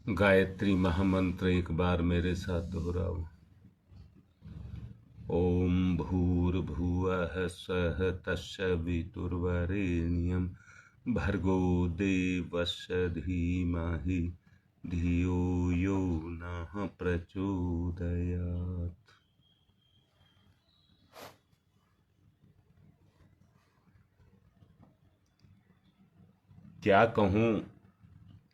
गायत्री महामंत्र एक बार मेरे साथ दोहराओ। ओम भूर्भुवः स्वः तत्सवितुर्वरेण्यं भर्गो देवस्य धीमहि धियो यो नः प्रचोदयात्। क्या कहूं,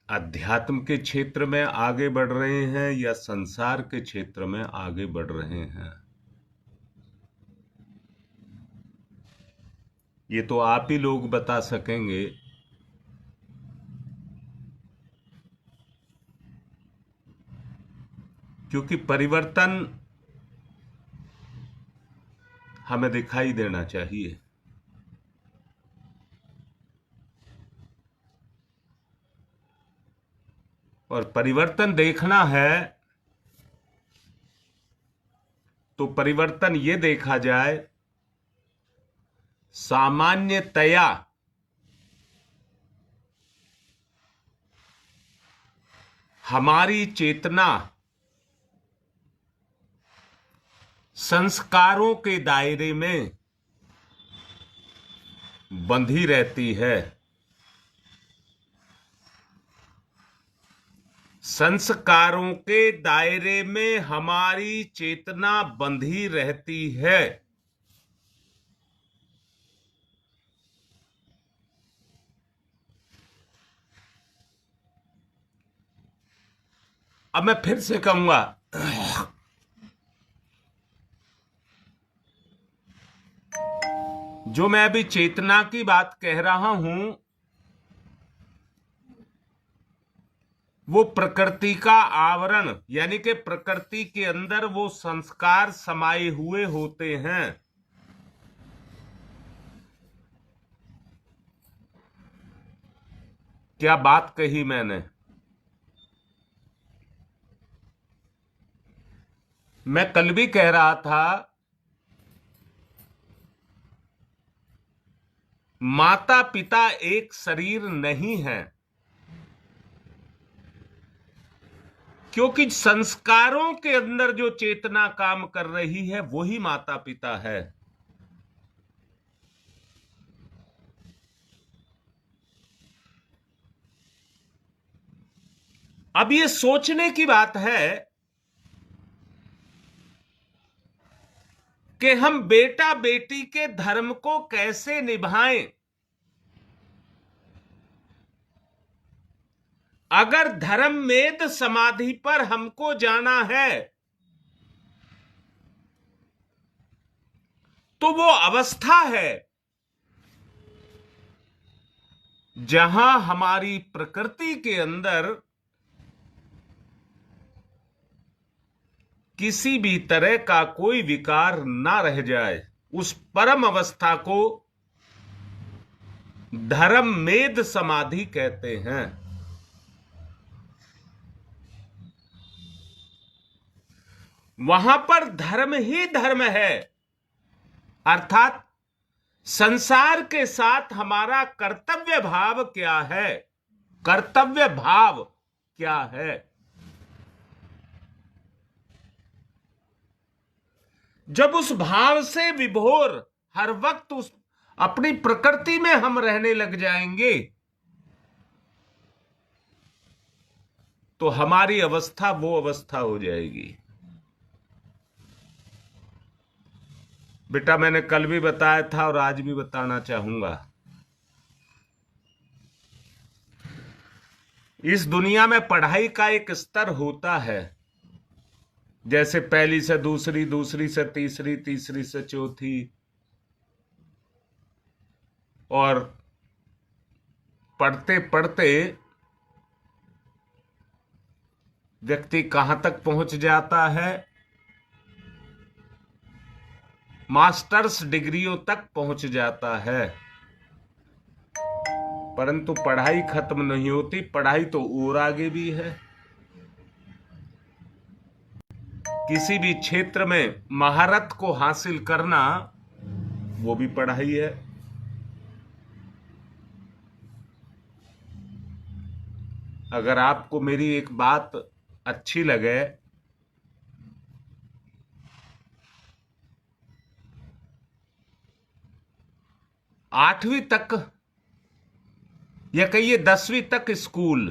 अध्यात्म के क्षेत्र में आगे बढ़ रहे हैं या संसार के क्षेत्र में आगे बढ़ रहे हैं, ये तो आप ही लोग बता सकेंगे। क्योंकि परिवर्तन हमें दिखाई देना चाहिए। और परिवर्तन देखना है तो परिवर्तन ये देखा जाए, सामान्यतया हमारी चेतना संस्कारों के दायरे में बंधी रहती है। संस्कारों के दायरे में हमारी चेतना बंधी रहती है। अब मैं फिर से कहूंगा, जो मैं अभी चेतना की बात कह रहा हूं वो प्रकृति का आवरण, यानी कि प्रकृति के अंदर वो संस्कार समाये हुए होते हैं। क्या बात कही मैंने? मैं कल भी कह रहा था, माता पिता एक शरीर नहीं है, क्योंकि संस्कारों के अंदर जो चेतना काम कर रही है वही माता पिता है। अब ये सोचने की बात है कि हम बेटा बेटी के धर्म को कैसे निभाएं। अगर धर्म मेद समाधि पर हमको जाना है तो वो अवस्था है जहां हमारी प्रकृति के अंदर किसी भी तरह का कोई विकार ना रह जाए। उस परम अवस्था को धर्म मेद समाधि कहते हैं। वहां पर धर्म ही धर्म है, अर्थात संसार के साथ हमारा कर्तव्य भाव क्या है, कर्तव्य भाव क्या है। जब उस भाव से विभोर हर वक्त उस अपनी प्रकृति में हम रहने लग जाएंगे तो हमारी अवस्था वो अवस्था हो जाएगी। बेटा, मैंने कल भी बताया था और आज भी बताना चाहूंगा, इस दुनिया में पढ़ाई का एक स्तर होता है, जैसे पहली से दूसरी, दूसरी से तीसरी, तीसरी से चौथी, और पढ़ते पढ़ते व्यक्ति कहां तक पहुंच जाता है, मास्टर्स डिग्रियों तक पहुंच जाता है। परंतु पढ़ाई खत्म नहीं होती, पढ़ाई तो और आगे भी है। किसी भी क्षेत्र में महारत को हासिल करना वो भी पढ़ाई है। अगर आपको मेरी एक बात अच्छी लगे, 8वीं तक या कहिए 10वीं तक स्कूल,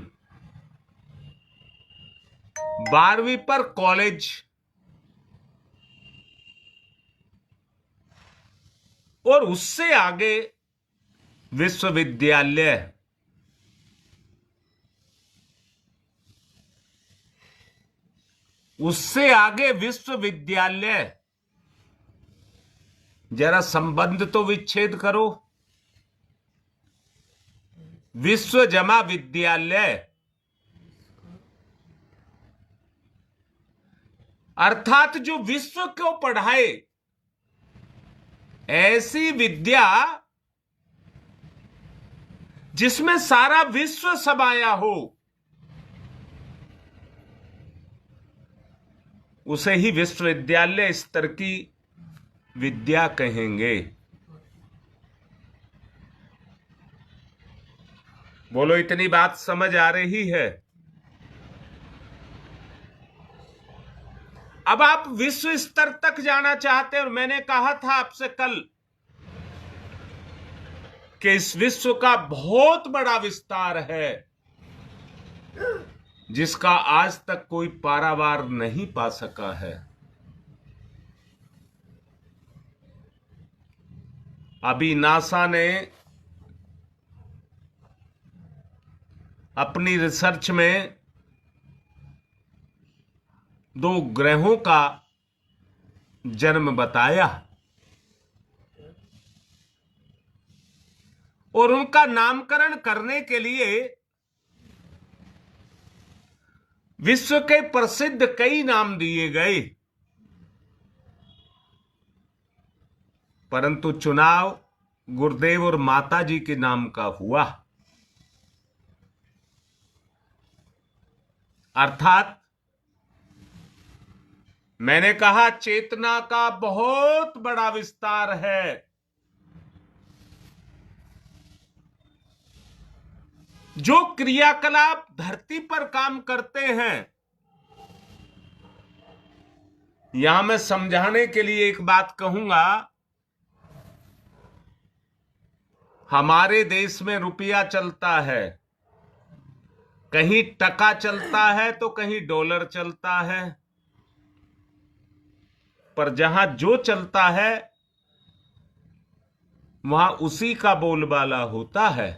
12वीं पर कॉलेज और उससे आगे विश्वविद्यालय, उससे आगे विश्वविद्यालय। जरा संबंध तो विच्छेद करो। विश्व जमा विद्यालय अर्थात जो विश्व को पढ़ाए, ऐसी विद्या जिसमें सारा विश्व समाया हो, उसे ही विश्वविद्यालय स्तर की विद्या कहेंगे। बोलो, इतनी बात समझ आ रही है? अब आप विश्व स्तर तक जाना चाहते हैं, और मैंने कहा था आपसे कल कि इस विश्व का बहुत बड़ा विस्तार है, जिसका आज तक कोई पारावार नहीं पा सका है। अभी नासा ने अपनी रिसर्च में 2 ग्रहों का जन्म बताया और उनका नामकरण करने के लिए विश्व के प्रसिद्ध कई नाम दिए गए, परंतु चुनाव गुरुदेव और माता जी के नाम का हुआ। अर्थात मैंने कहा चेतना का बहुत बड़ा विस्तार है। जो क्रियाकलाप धरती पर काम करते हैं, यहां मैं समझाने के लिए एक बात कहूंगा। हमारे देश में रुपया चलता है, कहीं टका चलता है तो कहीं डॉलर चलता है, पर जहां जो चलता है वहां उसी का बोलबाला होता है।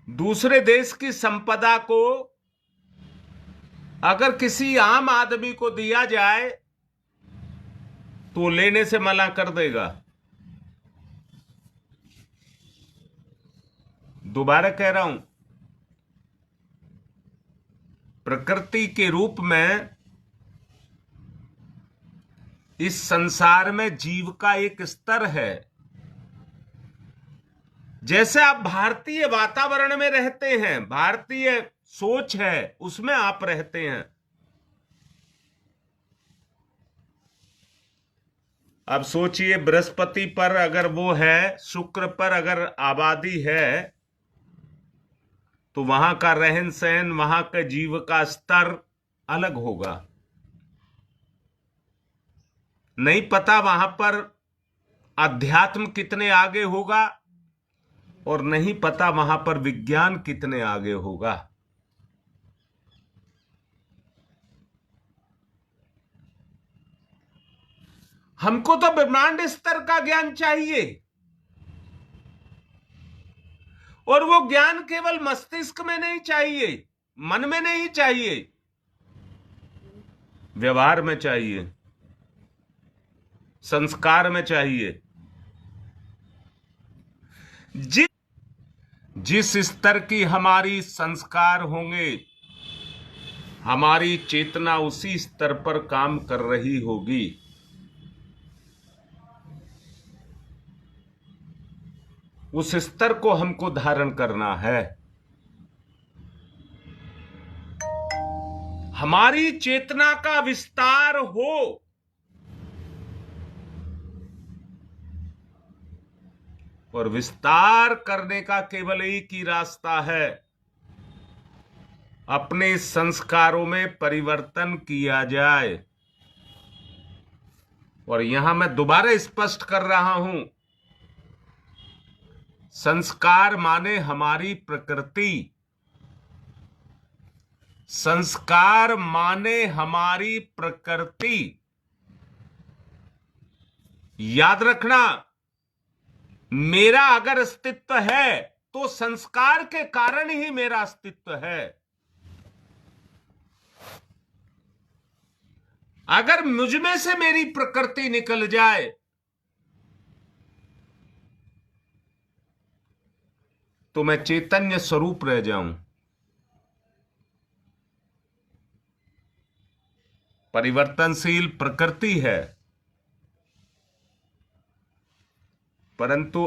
दूसरे देश की संपदा को अगर किसी आम आदमी को दिया जाए तो लेने से मना कर देगा। दोबारा कह रहा हूं, प्रकृति के रूप में इस संसार में जीव का एक स्तर है। जैसे आप भारतीय वातावरण में रहते हैं, भारतीय सोच है, उसमें आप रहते हैं। अब सोचिए, बृहस्पति पर अगर वो है, शुक्र पर अगर आबादी है, तो वहां का रहन सहन, वहां के जीव का स्तर अलग होगा। नहीं पता वहां पर अध्यात्म कितने आगे होगा, और नहीं पता वहां पर विज्ञान कितने आगे होगा। हमको तो ब्रह्मांड स्तर का ज्ञान चाहिए, और वो ज्ञान केवल मस्तिष्क में नहीं चाहिए, मन में नहीं चाहिए, व्यवहार में चाहिए, संस्कार में चाहिए। जिस स्तर की हमारी संस्कार होंगे, हमारी चेतना उसी स्तर पर काम कर रही होगी। उस स्तर को हमको धारण करना है। हमारी चेतना का विस्तार हो, और विस्तार करने का केवल एक ही रास्ता है, अपने संस्कारों में परिवर्तन किया जाए। और यहां मैं दोबारा स्पष्ट कर रहा हूं, संस्कार माने हमारी प्रकृति, संस्कार माने हमारी प्रकृति। याद रखना, मेरा अगर अस्तित्व है तो संस्कार के कारण ही मेरा अस्तित्व है। अगर मुझ में से मेरी प्रकृति निकल जाए तो मैं चैतन्य स्वरूप रह जाऊं। परिवर्तनशील प्रकृति है, परंतु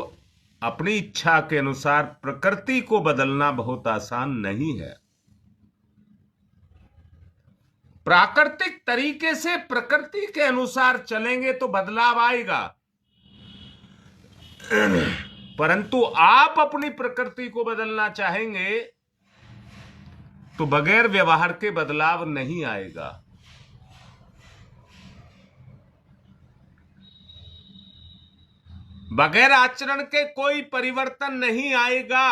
अपनी इच्छा के अनुसार प्रकृति को बदलना बहुत आसान नहीं है। प्राकृतिक तरीके से प्रकृति के अनुसार चलेंगे तो बदलाव आएगा, परंतु आप अपनी प्रकृति को बदलना चाहेंगे तो बगैर व्यवहार के बदलाव नहीं आएगा। बगैर आचरण के कोई परिवर्तन नहीं आएगा।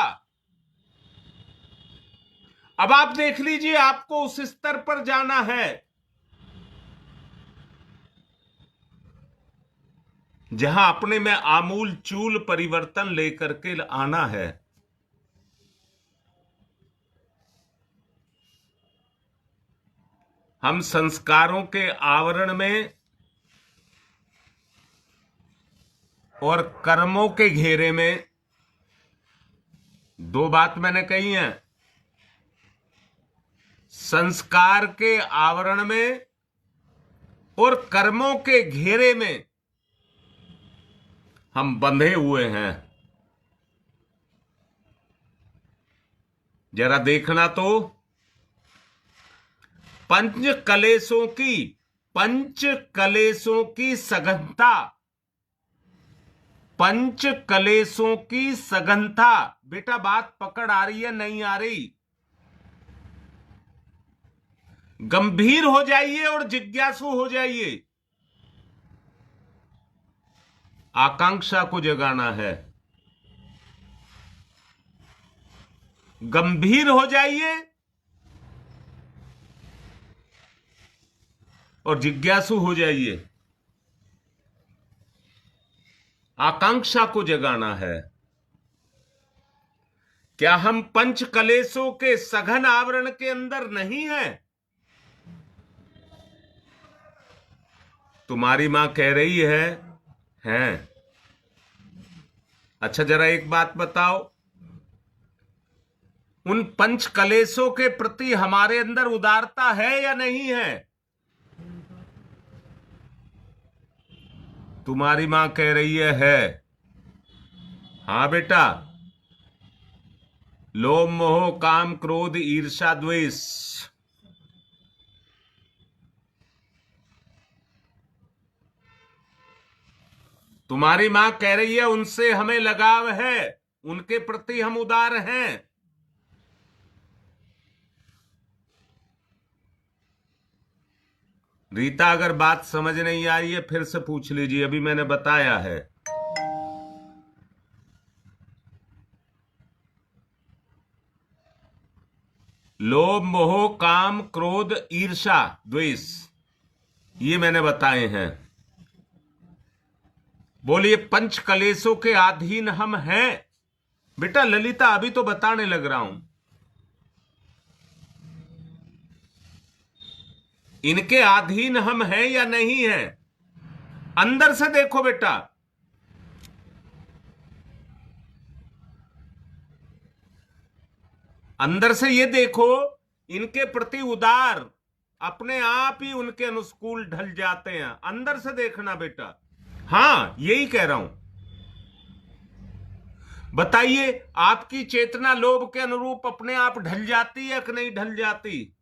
अब आप देख लीजिए, आपको उस स्तर पर जाना है जहां अपने में आमूल चूल परिवर्तन लेकर के आना है। हम संस्कारों के आवरण में और कर्मों के घेरे में, दो बात मैंने कही है, संस्कार के आवरण में और कर्मों के घेरे में हम बंधे हुए हैं। जरा देखना तो, पंच कलेशों की सघनता, पंच कलेशों की सघनता। बेटा बात पकड़ आ रही है, नहीं आ रही? गंभीर हो जाइए और जिज्ञासु हो जाइए। आकांक्षा को जगाना है। गंभीर हो जाइए और जिज्ञासु हो जाइए। आकांक्षा को जगाना है। क्या हम पंच कलेशों के सघन आवरण के अंदर नहीं हैं? तुम्हारी मां कह रही है, हैं। अच्छा जरा एक बात बताओ, उन पंच कलेशों के प्रति हमारे अंदर उदारता है या नहीं है? तुम्हारी मां कह रही है। हां बेटा, लोभ मोह काम क्रोध ईर्ष्या द्वेष, तुम्हारी मां कह रही है उनसे हमें लगाव है, उनके प्रति हम उदार हैं। रीता, अगर बात समझ नहीं आई है फिर से पूछ लीजिए, अभी मैंने बताया है। लोभ मोह काम क्रोध ईर्ष्या द्वेष, ये मैंने बताए हैं। बोलिए, पंच कलेशों के अधीन हम हैं? बेटा ललिता, अभी तो बताने लग रहा हूं। इनके अधीन हम हैं या नहीं हैं? अंदर से देखो बेटा। अंदर से ये देखो, इनके प्रति उदार अपने आप ही उनके अनुकूल ढल जाते हैं। अंदर से देखना बेटा। हां, यही कह रहा हूं। बताइए, आपकी चेतना लोभ के अनुरूप अपने आप ढल जाती है कि नहीं ढल जाती?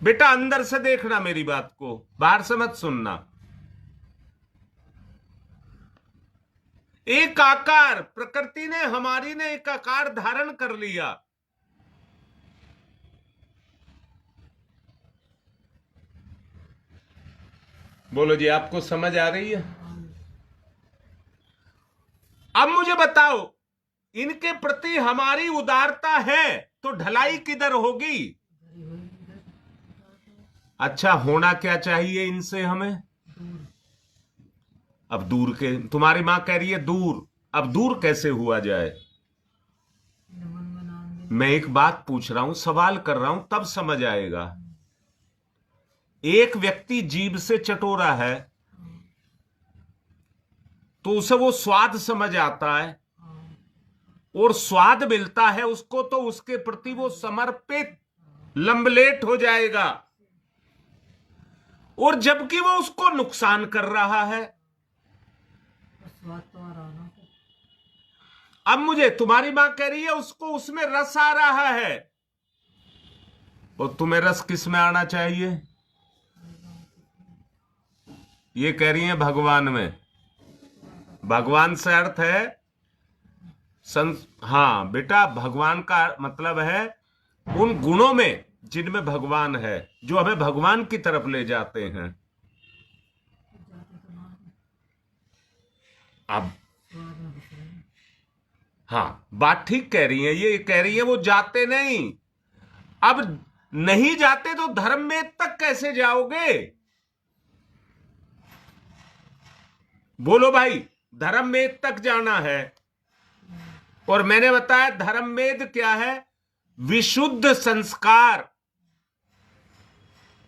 बेटा अंदर से देखना मेरी बात को, बाहर से मत सुनना। एक आकार, प्रकृति ने हमारी ने एक आकार धारण कर लिया। बोलो जी, आपको समझ आ रही है? अब मुझे बताओ, इनके प्रति हमारी उदारता है तो ढलाई किधर होगी? अच्छा, होना क्या चाहिए इनसे हमें? अब दूर के, तुम्हारी मां कह रही है दूर, अब दूर कैसे हुआ जाए? मैं एक बात पूछ रहा हूं, सवाल कर रहा हूं, तब समझ आएगा। एक व्यक्ति जीभ से चटोरा है तो उसे वो स्वाद समझ आता है और स्वाद मिलता है उसको, तो उसके प्रति वो समर्पित लंबलेट हो जाएगा। और जबकि वो उसको नुकसान कर रहा है। अब मुझे, तुम्हारी मां कह रही है उसको उसमें रस आ रहा है, और तुम्हें रस किस में आना चाहिए? ये कह रही है भगवान में। भगवान से अर्थ है हाँ बेटा, भगवान का मतलब है उन गुणों में जिनमें भगवान है, जो हमें भगवान की तरफ ले जाते हैं। अब हाँ, बात ठीक कह रही है, ये कह रही है वो जाते नहीं। अब नहीं जाते तो धर्म में तक कैसे जाओगे? बोलो भाई, धर्म में तक जाना है। और मैंने बताया धर्मवेद क्या है? विशुद्ध संस्कार,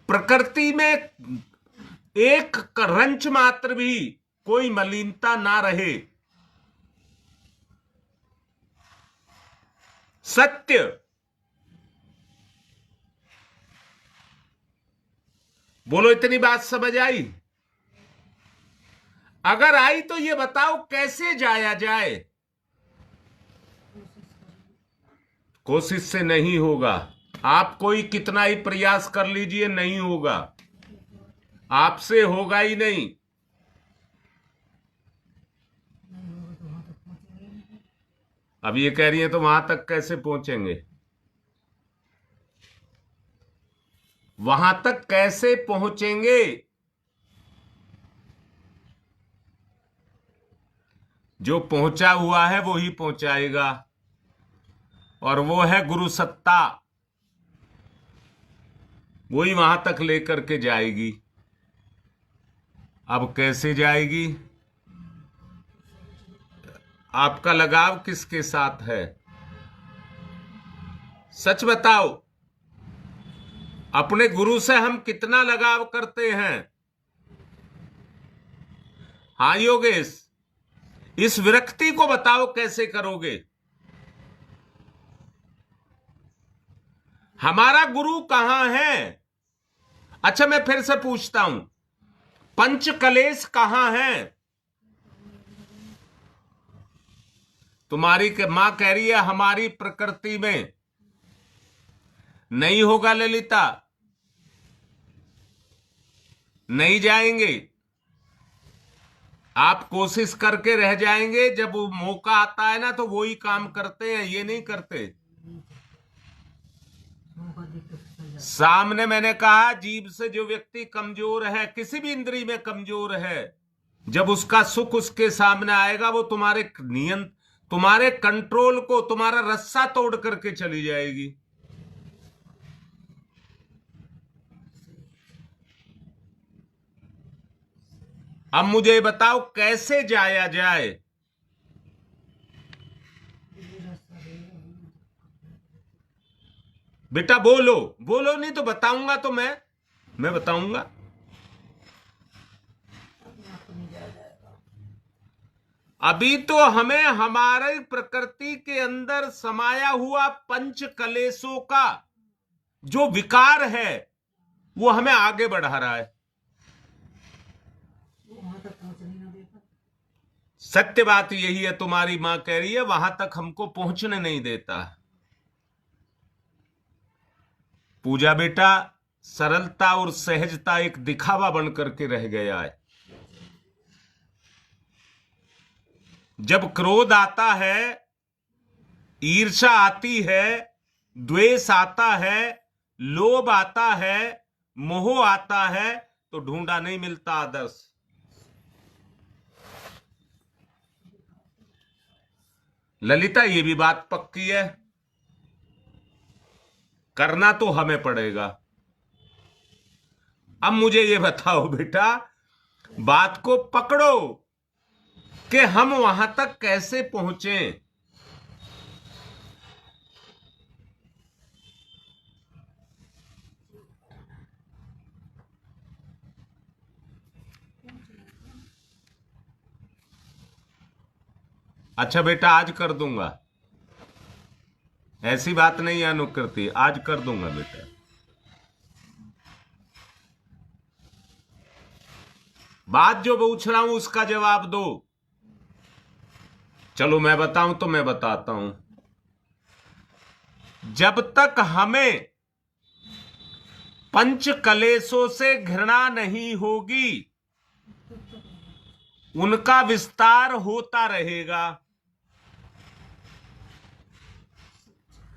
प्रकृति में एक रंच मात्र भी कोई मलिनता ना रहे, सत्य। बोलो, इतनी बात समझ आई? अगर आई तो ये बताओ कैसे जाया जाए? कोशिश से नहीं होगा। आप कोई कितना ही प्रयास कर लीजिए, नहीं होगा, आपसे होगा ही नहीं। अब ये कह रही है तो वहां तक कैसे पहुंचेंगे? वहां तक कैसे पहुंचेंगे? जो पहुंचा हुआ है वो ही पहुंचाएगा, और वो है गुरु सत्ता, वही वहां तक लेकर के जाएगी। अब कैसे जाएगी? आपका लगाव किसके साथ है? सच बताओ, अपने गुरु से हम कितना लगाव करते हैं? हाँ योगेश, इस विरक्ति को बताओ कैसे करोगे? हमारा गुरु कहां है? अच्छा, मैं फिर से पूछता हूं, पंच कलेश कहां है? तुम्हारी मां कह रही है हमारी प्रकृति में। नहीं होगा ललिता, नहीं जाएंगे। आप कोशिश करके रह जाएंगे, जब वो मौका आता है ना तो वो ही काम करते हैं, ये नहीं करते। सामने मैंने कहा, जीभ से जो व्यक्ति कमजोर है, किसी भी इंद्रिय में कमजोर है, जब उसका सुख उसके सामने आएगा, वो तुम्हारे कंट्रोल को, तुम्हारा रस्सा तोड़ करके चली जाएगी। अब मुझे बताओ कैसे जाया जाए? बेटा बोलो, बोलो, नहीं तो बताऊंगा, तो मैं बताऊंगा। अभी तो हमें हमारी प्रकृति के अंदर समाया हुआ पंच कलेशों का जो विकार है वो हमें आगे बढ़ा रहा है। सत्य बात यही है, तुम्हारी मां कह रही है वहां तक हमको पहुंचने नहीं देता। पूजा बेटा, सरलता और सहजता एक दिखावा बन करके रह गया है। जब क्रोध आता है, ईर्ष्या आती है, द्वेष आता है, लोभ आता है, मोह आता है, तो ढूंढा नहीं मिलता आदर्श। ललिता, ये भी बात पक्की है, करना तो हमें पड़ेगा। अब मुझे ये बताओ बेटा, बात को पकड़ो कि हम वहां तक कैसे पहुंचे। अच्छा बेटा, आज कर दूंगा, ऐसी बात नहीं है अनुकृति, आज कर दूंगा बेटा। बात जो पूछ रहा हूं उसका जवाब दो। चलो मैं बताऊं तो मैं बताता हूं। जब तक हमें पंच कलेशों से घृणा नहीं होगी, उनका विस्तार होता रहेगा।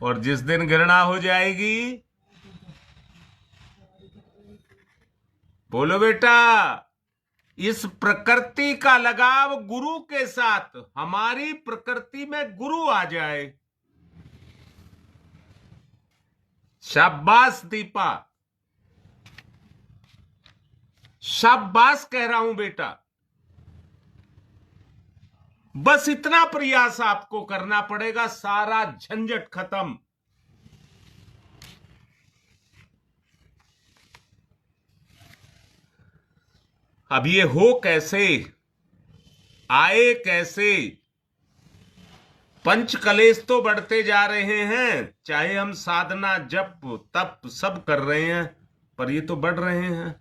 और जिस दिन घृणा हो जाएगी, बोलो बेटा, इस प्रकृति का लगाव गुरु के साथ, हमारी प्रकृति में गुरु आ जाए। शाबाश दीपा, शाबाश कह रहा हूं बेटा। बस इतना प्रयास आपको करना पड़ेगा, सारा झंझट खत्म। अब ये हो कैसे, आए कैसे? पंच कलेश तो बढ़ते जा रहे हैं, चाहे हम साधना जप तप सब कर रहे हैं, पर ये तो बढ़ रहे हैं।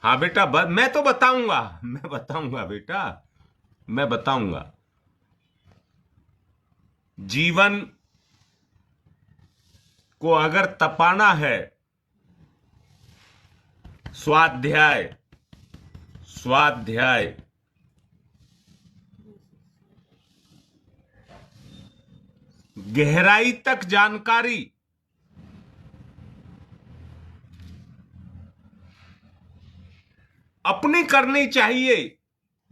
हाँ बेटा, मैं तो बताऊंगा, मैं बताऊंगा बेटा, मैं बताऊंगा। जीवन को अगर तपाना है, स्वाध्याय, स्वाध्याय, गहराई तक जानकारी, अपनी करनी चाहिए,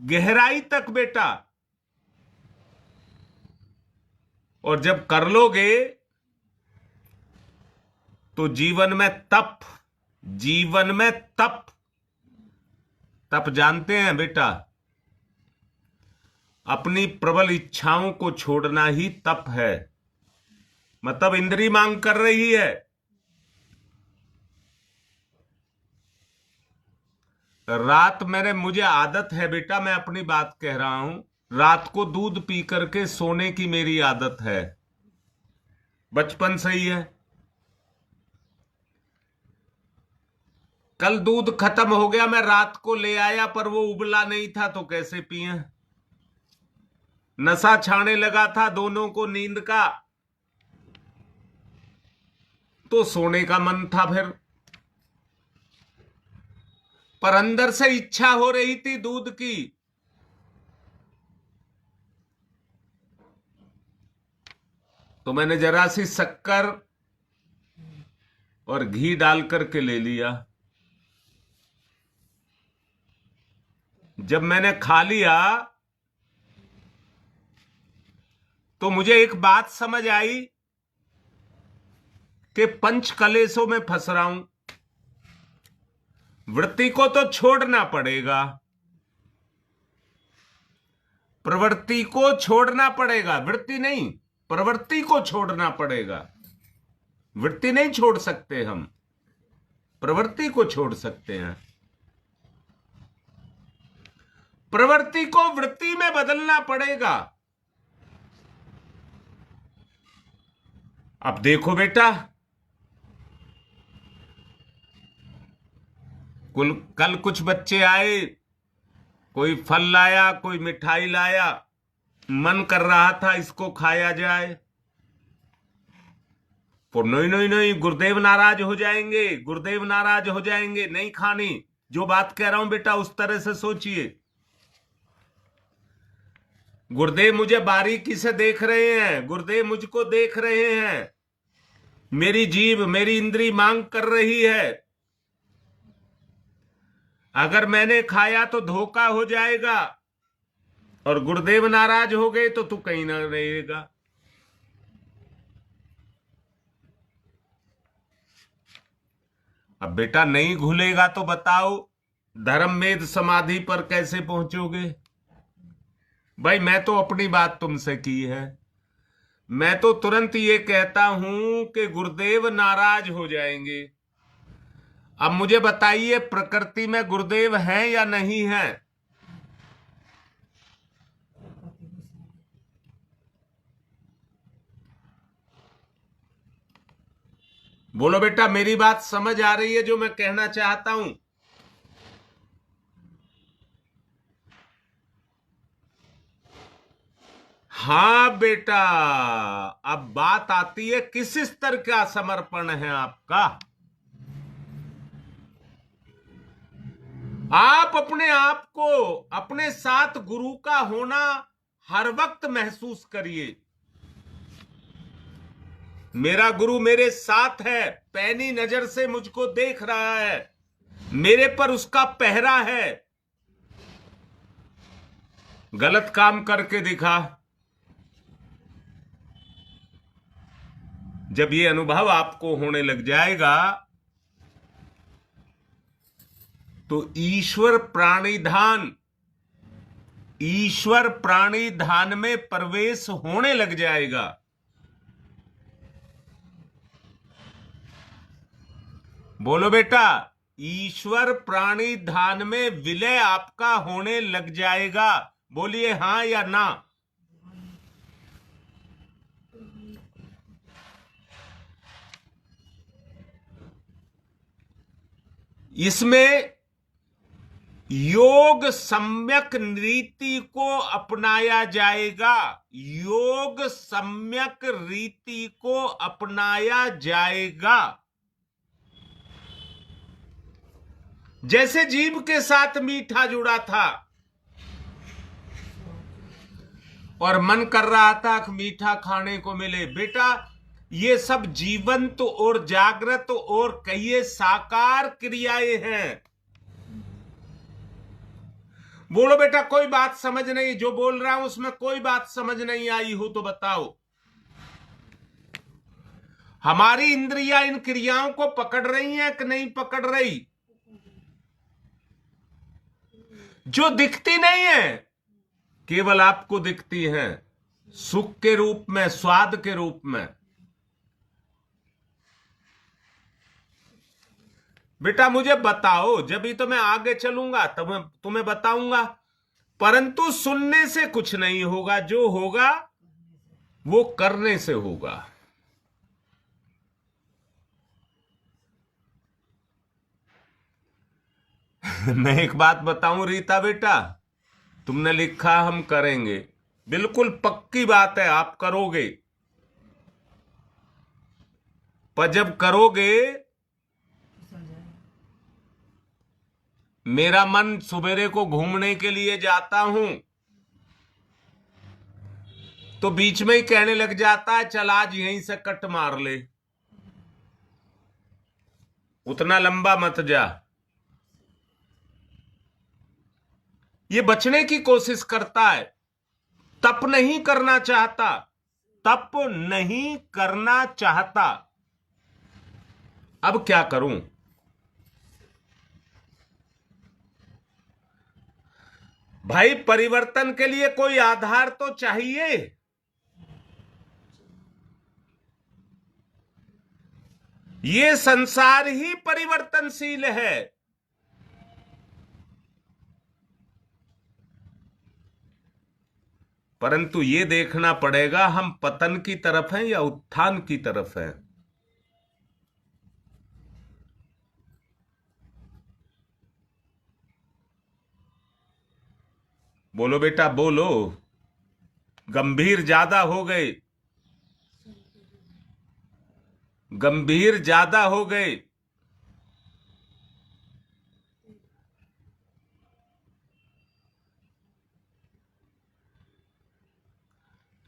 गहराई तक बेटा। और जब कर लोगे तो जीवन में तप, जीवन में तप, तप जानते हैं बेटा, अपनी प्रबल इच्छाओं को छोड़ना ही तप है। मतलब इंद्री मांग कर रही है, रात मुझे आदत है बेटा, मैं अपनी बात कह रहा हूं, रात को दूध पी करके सोने की मेरी आदत है, बचपन से ही है। कल दूध खत्म हो गया, मैं रात को ले आया, पर वो उबला नहीं था, तो कैसे पिए? नशा छाने लगा था दोनों को नींद का, तो सोने का मन था फिर, पर अंदर से इच्छा हो रही थी दूध की। तो मैंने जरा सी शक्कर और घी डाल करके ले लिया। जब मैंने खा लिया तो मुझे एक बात समझ आई कि पंच कलेशों में फंस रहा हूं, वृत्ति को तो छोड़ना पड़ेगा, प्रवृत्ति को छोड़ना पड़ेगा, वृत्ति नहीं, प्रवृत्ति को छोड़ना पड़ेगा। वृत्ति नहीं छोड़ सकते हम, प्रवृत्ति को छोड़ सकते हैं। प्रवृत्ति को वृत्ति में बदलना पड़ेगा। अब देखो बेटा, कल कुछ बच्चे आए, कोई फल लाया, कोई मिठाई लाया, मन कर रहा था इसको खाया जाए। तो नहीं नहीं नहीं, गुरुदेव नाराज हो जाएंगे, गुरुदेव नाराज हो जाएंगे, नहीं खानी। जो बात कह रहा हूं बेटा उस तरह से सोचिए। गुरुदेव मुझे बारीकी से देख रहे हैं, गुरुदेव मुझको देख रहे हैं, मेरी जीभ मेरी इंद्री मांग कर रही है। अगर मैंने खाया तो धोखा हो जाएगा, और गुरुदेव नाराज हो गए तो तू कहीं ना रहेगा। अब बेटा नहीं घुलेगा तो बताओ धर्मवेद समाधि पर कैसे पहुंचोगे? भाई मैं तो अपनी बात तुमसे की है, मैं तो तुरंत ये कहता हूं कि गुरुदेव नाराज हो जाएंगे। अब मुझे बताइए प्रकृति में गुरुदेव हैं या नहीं है? बोलो बेटा, मेरी बात समझ आ रही है जो मैं कहना चाहता हूं? हाँ बेटा, अब बात आती है किस स्तर का समर्पण है आपका। आप अपने आप को अपने साथ गुरु का होना हर वक्त महसूस करिए। मेरा गुरु मेरे साथ है, पैनी नजर से मुझको देख रहा है, मेरे पर उसका पहरा है। गलत काम करके दिखा, जब ये अनुभव आपको होने लग जाएगा तो ईश्वर प्राणिधान में प्रवेश होने लग जाएगा। बोलो बेटा, ईश्वर प्राणिधान में विलय आपका होने लग जाएगा। बोलिए हां या ना। इसमें योग सम्यक रीति को अपनाया जाएगा, योग सम्यक रीति को अपनाया जाएगा। जैसे जीभ के साथ मीठा जुड़ा था और मन कर रहा था कि मीठा खाने को मिले। बेटा ये सब जीवंत और जागृत और कहिए साकार क्रियाएं हैं। बोलो बेटा, कोई बात समझ नहीं? जो बोल रहा हूं उसमें कोई बात समझ नहीं आई हो तो बताओ। हमारी इंद्रियां इन क्रियाओं को पकड़ रही हैं कि नहीं पकड़ रही? जो दिखती नहीं है केवल आपको दिखती हैं, सुख के रूप में, स्वाद के रूप में। बेटा मुझे बताओ, जब ही तो मैं आगे चलूंगा तब मैं तुम्हें बताऊंगा। परंतु सुनने से कुछ नहीं होगा, जो होगा वो करने से होगा। मैं एक बात बताऊं रीता बेटा, तुमने लिखा हम करेंगे, बिल्कुल पक्की बात है, आप करोगे। पर जब करोगे मेरा मन सवेरे को घूमने के लिए जाता हूं तो बीच में ही कहने लग जाता है चल आज यहीं से कट मार ले, उतना लंबा मत जा। ये बचने की कोशिश करता है, तप नहीं करना चाहता, तप नहीं करना चाहता। अब क्या करूं? भाई परिवर्तन के लिए कोई आधार तो चाहिए। ये संसार ही परिवर्तनशील है। परंतु ये देखना पड़ेगा हम पतन की तरफ हैं या उत्थान की तरफ हैं। बोलो बेटा बोलो, गंभीर ज्यादा हो गए। गंभीर ज्यादा हो गए।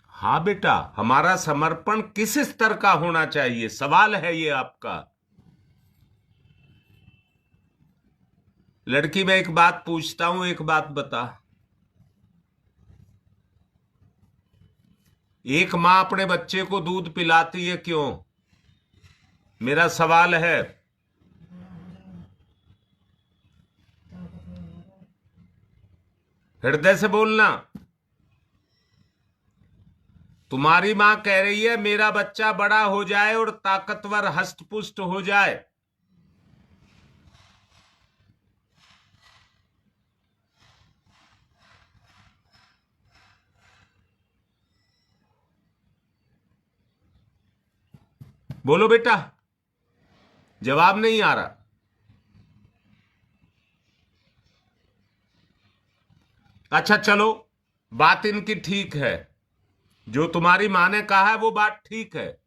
हाँ बेटा, हमारा समर्पण किस स्तर का होना चाहिए, सवाल है ये आपका। लड़की, मैं एक बात पूछता हूं, एक बात बता। एक मां अपने बच्चे को दूध पिलाती है, क्यों? मेरा सवाल है। हृदय से बोलना। तुम्हारी मां कह रही है मेरा बच्चा बड़ा हो जाए और ताकतवर हष्ट-पुष्ट हो जाए। बोलो बेटा, जवाब नहीं आ रहा। अच्छा चलो, बात इनकी ठीक है, जो तुम्हारी मां ने कहा है वो बात ठीक है।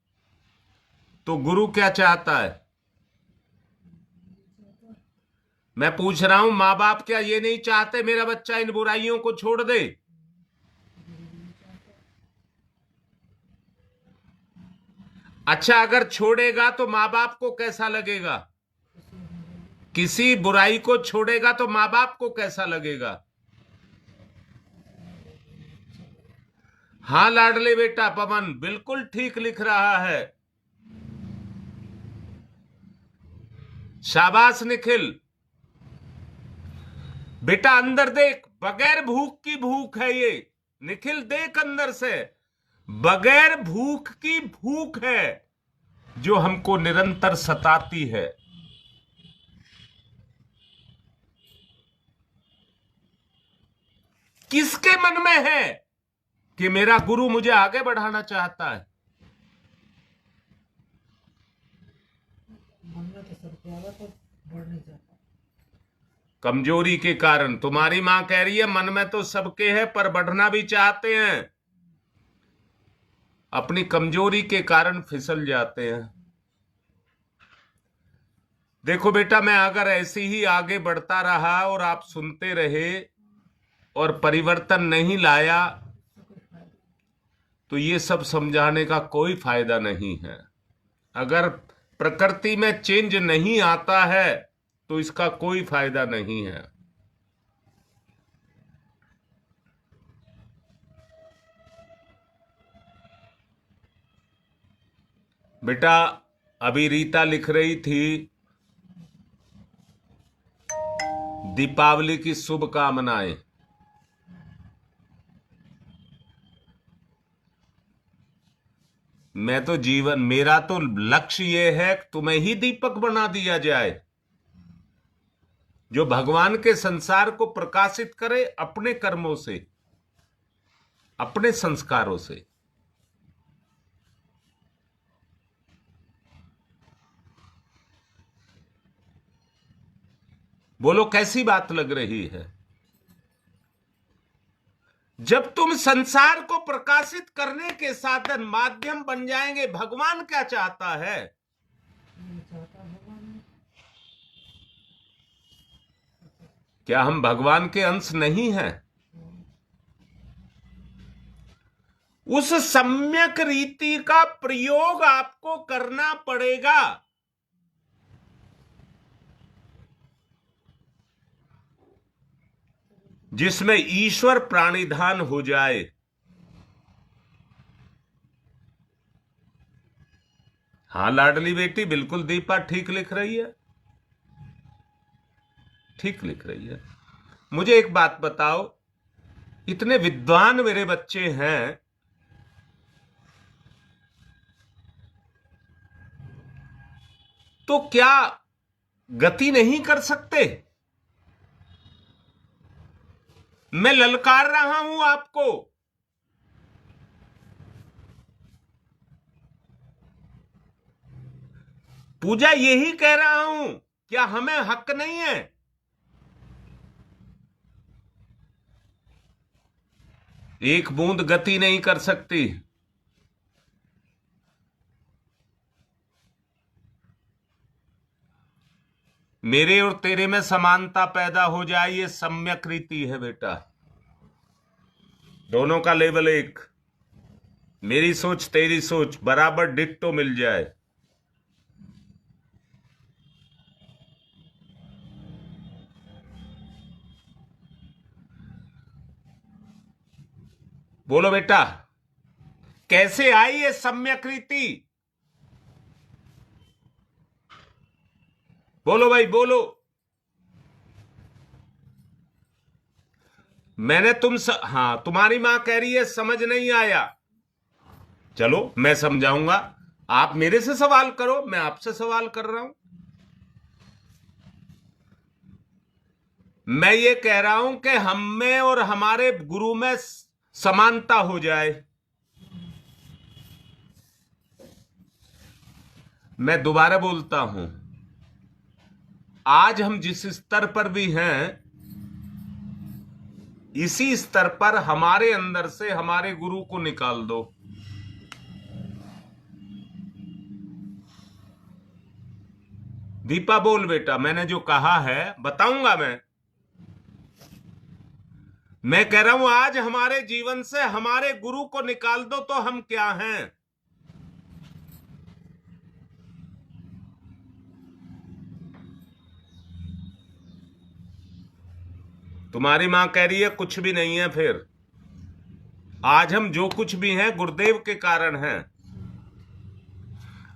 तो गुरु क्या चाहता है? मैं पूछ रहा हूं, मां बाप क्या ये नहीं चाहते मेरा बच्चा इन बुराइयों को छोड़ दे? अच्छा, अगर छोड़ेगा तो मां बाप को कैसा लगेगा? किसी बुराई को छोड़ेगा तो मां बाप को कैसा लगेगा? हाँ लाडले बेटा पवन, बिल्कुल ठीक लिख रहा है। शाबाश निखिल। बेटा अंदर देख, बगैर भूख की भूख है ये। निखिल देख अंदर से, बगैर भूख की भूख है जो हमको निरंतर सताती है। किसके मन में है कि मेरा गुरु मुझे आगे बढ़ाना चाहता है? मन में तो सबके आवा तो बढ़ नहीं जाता। कमजोरी के कारण। तुम्हारी मां कह रही है मन में तो सबके है पर बढ़ना भी चाहते हैं, अपनी कमजोरी के कारण फिसल जाते हैं। देखो बेटा, मैं अगर ऐसे ही आगे बढ़ता रहा और आप सुनते रहे और परिवर्तन नहीं लाया तो ये सब समझाने का कोई फायदा नहीं है। अगर प्रकृति में चेंज नहीं आता है तो इसका कोई फायदा नहीं है। बेटा अभी रीता लिख रही थी दीपावली की शुभकामनाएं। मैं तो जीवन, मेरा तो लक्ष्य यह है कि तुम्हें ही दीपक बना दिया जाए, जो भगवान के संसार को प्रकाशित करे अपने कर्मों से, अपने संस्कारों से। बोलो कैसी बात लग रही है? जब तुम संसार को प्रकाशित करने के साधन माध्यम बन जाएंगे, भगवान क्या चाहता है? नहीं चाहता भगवान। क्या हम भगवान के अंश नहीं हैं? उस सम्यक रीति का प्रयोग आपको करना पड़ेगा, जिसमें ईश्वर प्राणिधान हो जाए। हाँ लाडली बेटी, बिल्कुल दीपा ठीक लिख रही है, ठीक लिख रही है। मुझे एक बात बताओ, इतने विद्वान मेरे बच्चे हैं, तो क्या गति नहीं कर सकते? मैं ललकार रहा हूं आपको। पूजा यही कह रहा हूं, क्या हमें हक नहीं है? एक बूंद गति नहीं कर सकती। मेरे और तेरे में समानता पैदा हो जाए, ये सम्यक रीति है बेटा। दोनों का लेवल एक, मेरी सोच तेरी सोच बराबर डिट्टो मिल जाए। बोलो बेटा, कैसे आई ये सम्यक रीति? बोलो भाई बोलो। मैंने हाँ, तुम्हारी मां कह रही है समझ नहीं आया। चलो मैं समझाऊंगा। आप मेरे से सवाल करो, मैं आपसे सवाल कर रहा हूं। मैं ये कह रहा हूं कि हम में और हमारे गुरु में समानता हो जाए। मैं दोबारा बोलता हूं, आज हम जिस स्तर पर भी हैं, इसी स्तर पर हमारे अंदर से हमारे गुरु को निकाल दो। दीपा बोल बेटा, मैंने जो कहा है बताऊंगा। मैं कह रहा हूं आज हमारे जीवन से हमारे गुरु को निकाल दो तो हम क्या हैं? तुम्हारी मां कह रही है कुछ भी नहीं है। फिर आज हम जो कुछ भी हैं गुरुदेव के कारण हैं।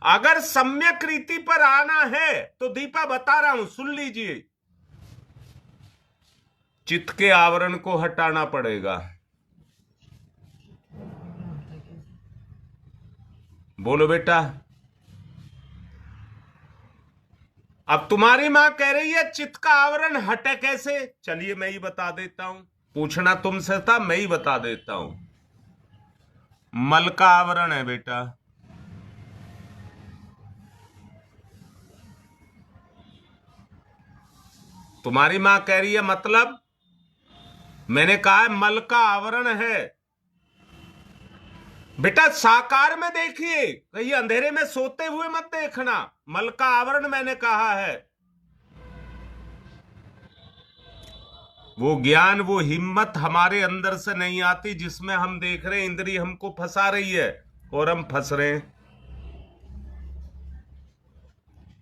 अगर सम्यक रीति पर आना है तो दीपा बता रहा हूं, सुन लीजिए, चित्त के आवरण को हटाना पड़ेगा। बोलो बेटा। अब तुम्हारी मां कह रही है चित्त का आवरण हटे कैसे? चलिए मैं ही बता देता हूं। पूछना तुमसे था, मैं ही बता देता हूं। मल का आवरण है बेटा। तुम्हारी मां कह रही है मतलब, मैंने कहा है मल का आवरण है। बेटा साकार में देखिए, कहीं अंधेरे में सोते हुए मत देखना। मल का आवरण मैंने कहा है वो ज्ञान, वो हिम्मत हमारे अंदर से नहीं आती जिसमें हम देख रहे हैं इंद्री हमको फंसा रही है और हम फंस रहे हैं।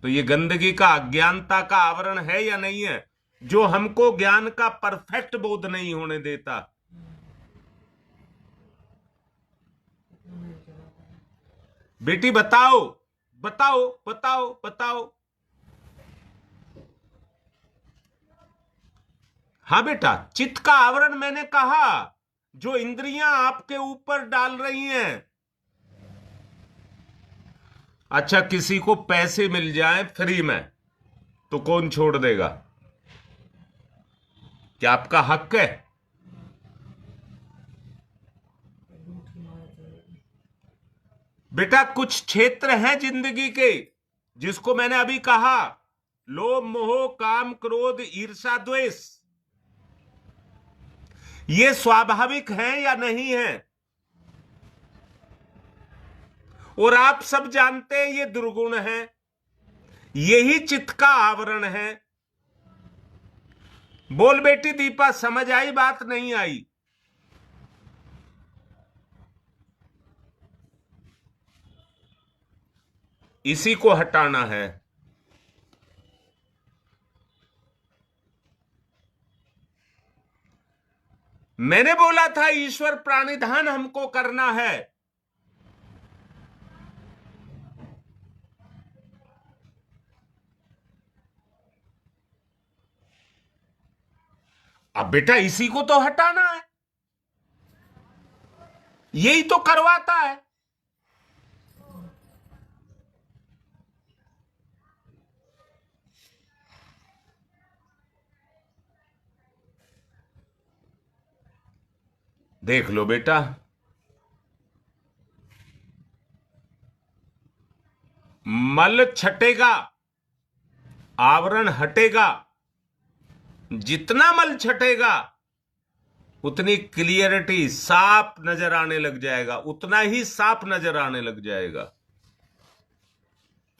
तो ये गंदगी का, अज्ञानता का आवरण है या नहीं है, जो हमको ज्ञान का परफेक्ट बोध नहीं होने देता। बेटी बताओ बताओ बताओ बताओ। हाँ बेटा, चित्त का आवरण मैंने कहा, जो इंद्रियां आपके ऊपर डाल रही हैं। अच्छा, किसी को पैसे मिल जाए फ्री में तो कौन छोड़ देगा? क्या आपका हक है? बेटा कुछ क्षेत्र हैं जिंदगी के जिसको मैंने अभी कहा, लोभ मोह काम क्रोध ईर्षा द्वेष, ये स्वाभाविक है या नहीं है? और आप सब जानते हैं ये दुर्गुण है। यही चित्त का आवरण है। बोल बेटी दीपा, समझ आई बात नहीं आई? इसी को हटाना है। मैंने बोला था ईश्वर प्राणिधान हमको करना है। अब बेटा इसी को तो हटाना है, यही तो करवाता है। देख लो बेटा, मल छटेगा, आवरण हटेगा। जितना मल छटेगा उतनी क्लियरिटी, साफ नजर आने लग जाएगा, उतना ही साफ नजर आने लग जाएगा।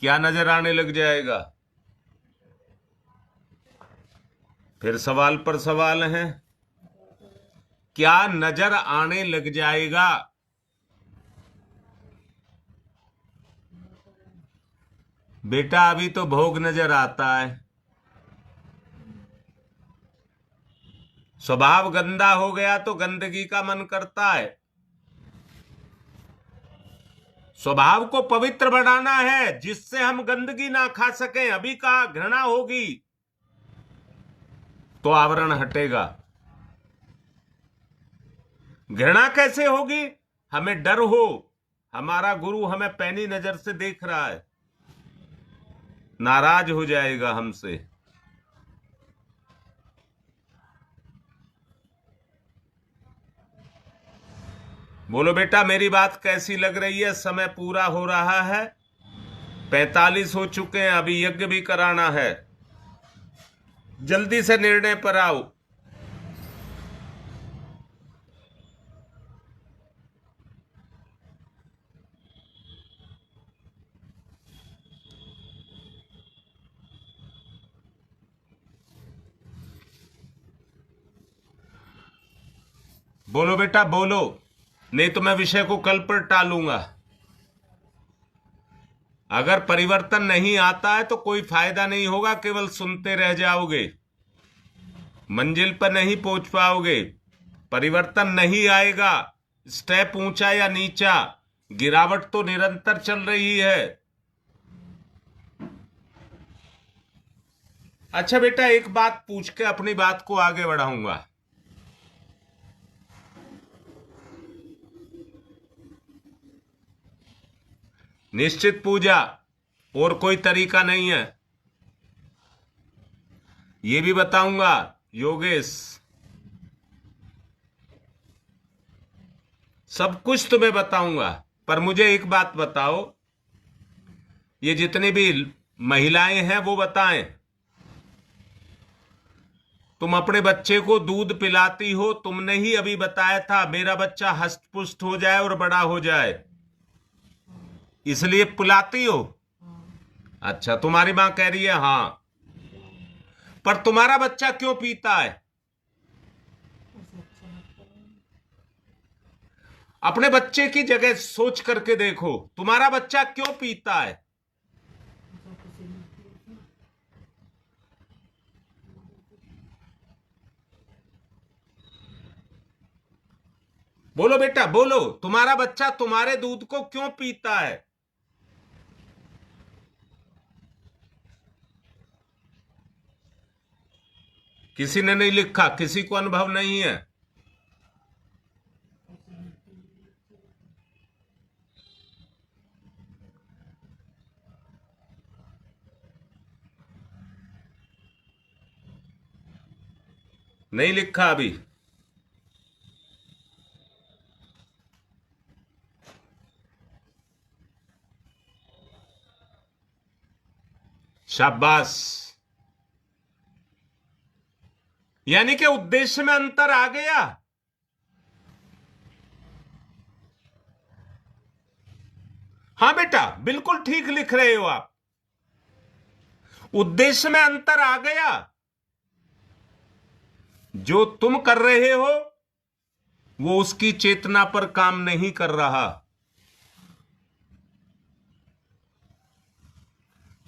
क्या नजर आने लग जाएगा? फिर सवाल पर सवाल हैं। क्या नजर आने लग जाएगा? बेटा अभी तो भोग नजर आता है। स्वभाव गंदा हो गया तो गंदगी का मन करता है। स्वभाव को पवित्र बनाना है जिससे हम गंदगी ना खा सकें। अभी कहा घृणा होगी तो आवरण हटेगा। घृणा कैसे होगी? हमें डर हो, हमारा गुरु हमें पैनी नजर से देख रहा है, नाराज हो जाएगा हमसे। बोलो बेटा मेरी बात कैसी लग रही है? समय पूरा हो रहा है, 45 हो चुके हैं, अभी यज्ञ भी कराना है। जल्दी से निर्णय पर आओ। बोलो बेटा बोलो, नहीं तो मैं विषय को कल पर टालूंगा। अगर परिवर्तन नहीं आता है तो कोई फायदा नहीं होगा, केवल सुनते रह जाओगे, मंजिल पर नहीं पहुंच पाओगे, परिवर्तन नहीं आएगा। स्टेप ऊंचा या नीचा, गिरावट तो निरंतर चल रही है। अच्छा बेटा एक बात पूछ के अपनी बात को आगे बढ़ाऊंगा। निश्चित पूजा और कोई तरीका नहीं है, ये भी बताऊंगा योगेश। सब कुछ तुम्हें बताऊंगा, पर मुझे एक बात बताओ, ये जितनी भी महिलाएं हैं वो बताएं, तुम अपने बच्चे को दूध पिलाती हो, तुमने ही अभी बताया था मेरा बच्चा हष्ट पुष्ट हो जाए और बड़ा हो जाए, इसलिए पिलाती हो। अच्छा, तुम्हारी मां कह रही है हाँ, पर तुम्हारा बच्चा क्यों पीता है? उसे अच्छा लगता है। अपने बच्चे की जगह सोच करके देखो, तुम्हारा बच्चा क्यों पीता है? उसे खुशी मिलती है। बोलो बेटा बोलो, तुम्हारा बच्चा तुम्हारे दूध को क्यों पीता है? किसी ने नहीं लिखा, किसी को अनुभव नहीं है। नहीं लिखा अभी। शाबाश, यानी कि उद्देश्य में अंतर आ गया। हाँ बेटा बिल्कुल ठीक लिख रहे हो आप, उद्देश्य में अंतर आ गया। जो तुम कर रहे हो वो उसकी चेतना पर काम नहीं कर रहा,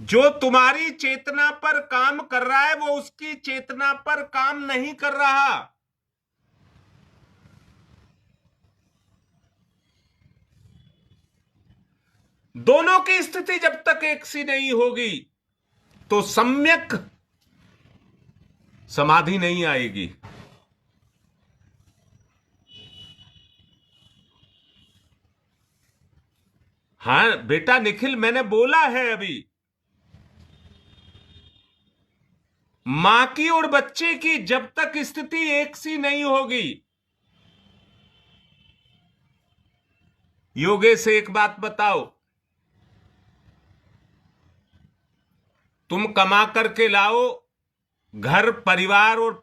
जो तुम्हारी चेतना पर काम कर रहा है वो उसकी चेतना पर काम नहीं कर रहा। दोनों की स्थिति जब तक एक सी नहीं होगी तो सम्यक समाधि नहीं आएगी। हाँ बेटा निखिल, मैंने बोला है अभी, मां की और बच्चे की जब तक स्थिति एक सी नहीं होगी। योगेश से एक बात बताओ, तुम कमा करके लाओ, घर परिवार और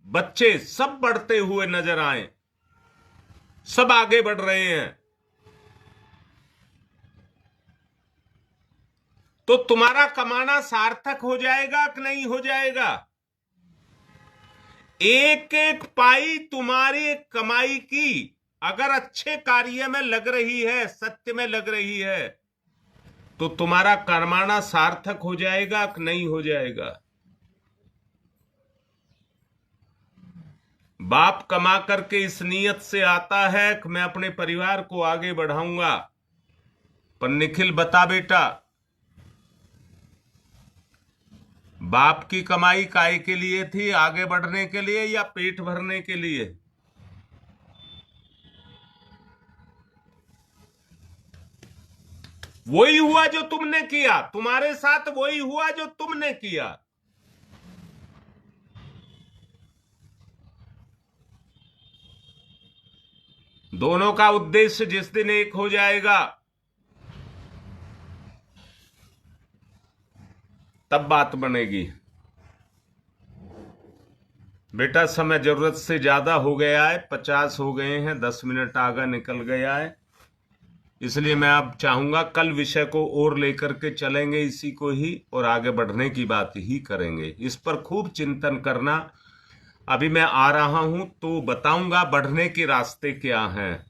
बच्चे सब बढ़ते हुए नजर आए, सब आगे बढ़ रहे हैं, तो तुम्हारा कमाना सार्थक हो जाएगा कि नहीं हो जाएगा? एक एक पाई तुम्हारी कमाई की अगर अच्छे कार्य में लग रही है, सत्य में लग रही है, तो तुम्हारा कर्माना सार्थक हो जाएगा कि नहीं हो जाएगा। बाप कमा करके इस नीयत से आता है कि मैं अपने परिवार को आगे बढ़ाऊंगा, पर निखिल बता बेटा, बाप की कमाई काय के लिए थी? आगे बढ़ने के लिए या पेट भरने के लिए? वही हुआ जो तुमने किया, तुम्हारे साथ वही हुआ जो तुमने किया। दोनों का उद्देश्य जिस दिन एक हो जाएगा, तब बात बनेगी। बेटा समय जरूरत से ज्यादा हो गया है, 50 हो गए हैं, 10 मिनट आगे निकल गया है, इसलिए मैं अब चाहूंगा कल विषय को और लेकर के चलेंगे इसी को ही, और आगे बढ़ने की बात ही करेंगे। इस पर खूब चिंतन करना। अभी मैं आ रहा हूं तो बताऊंगा बढ़ने के रास्ते क्या हैं,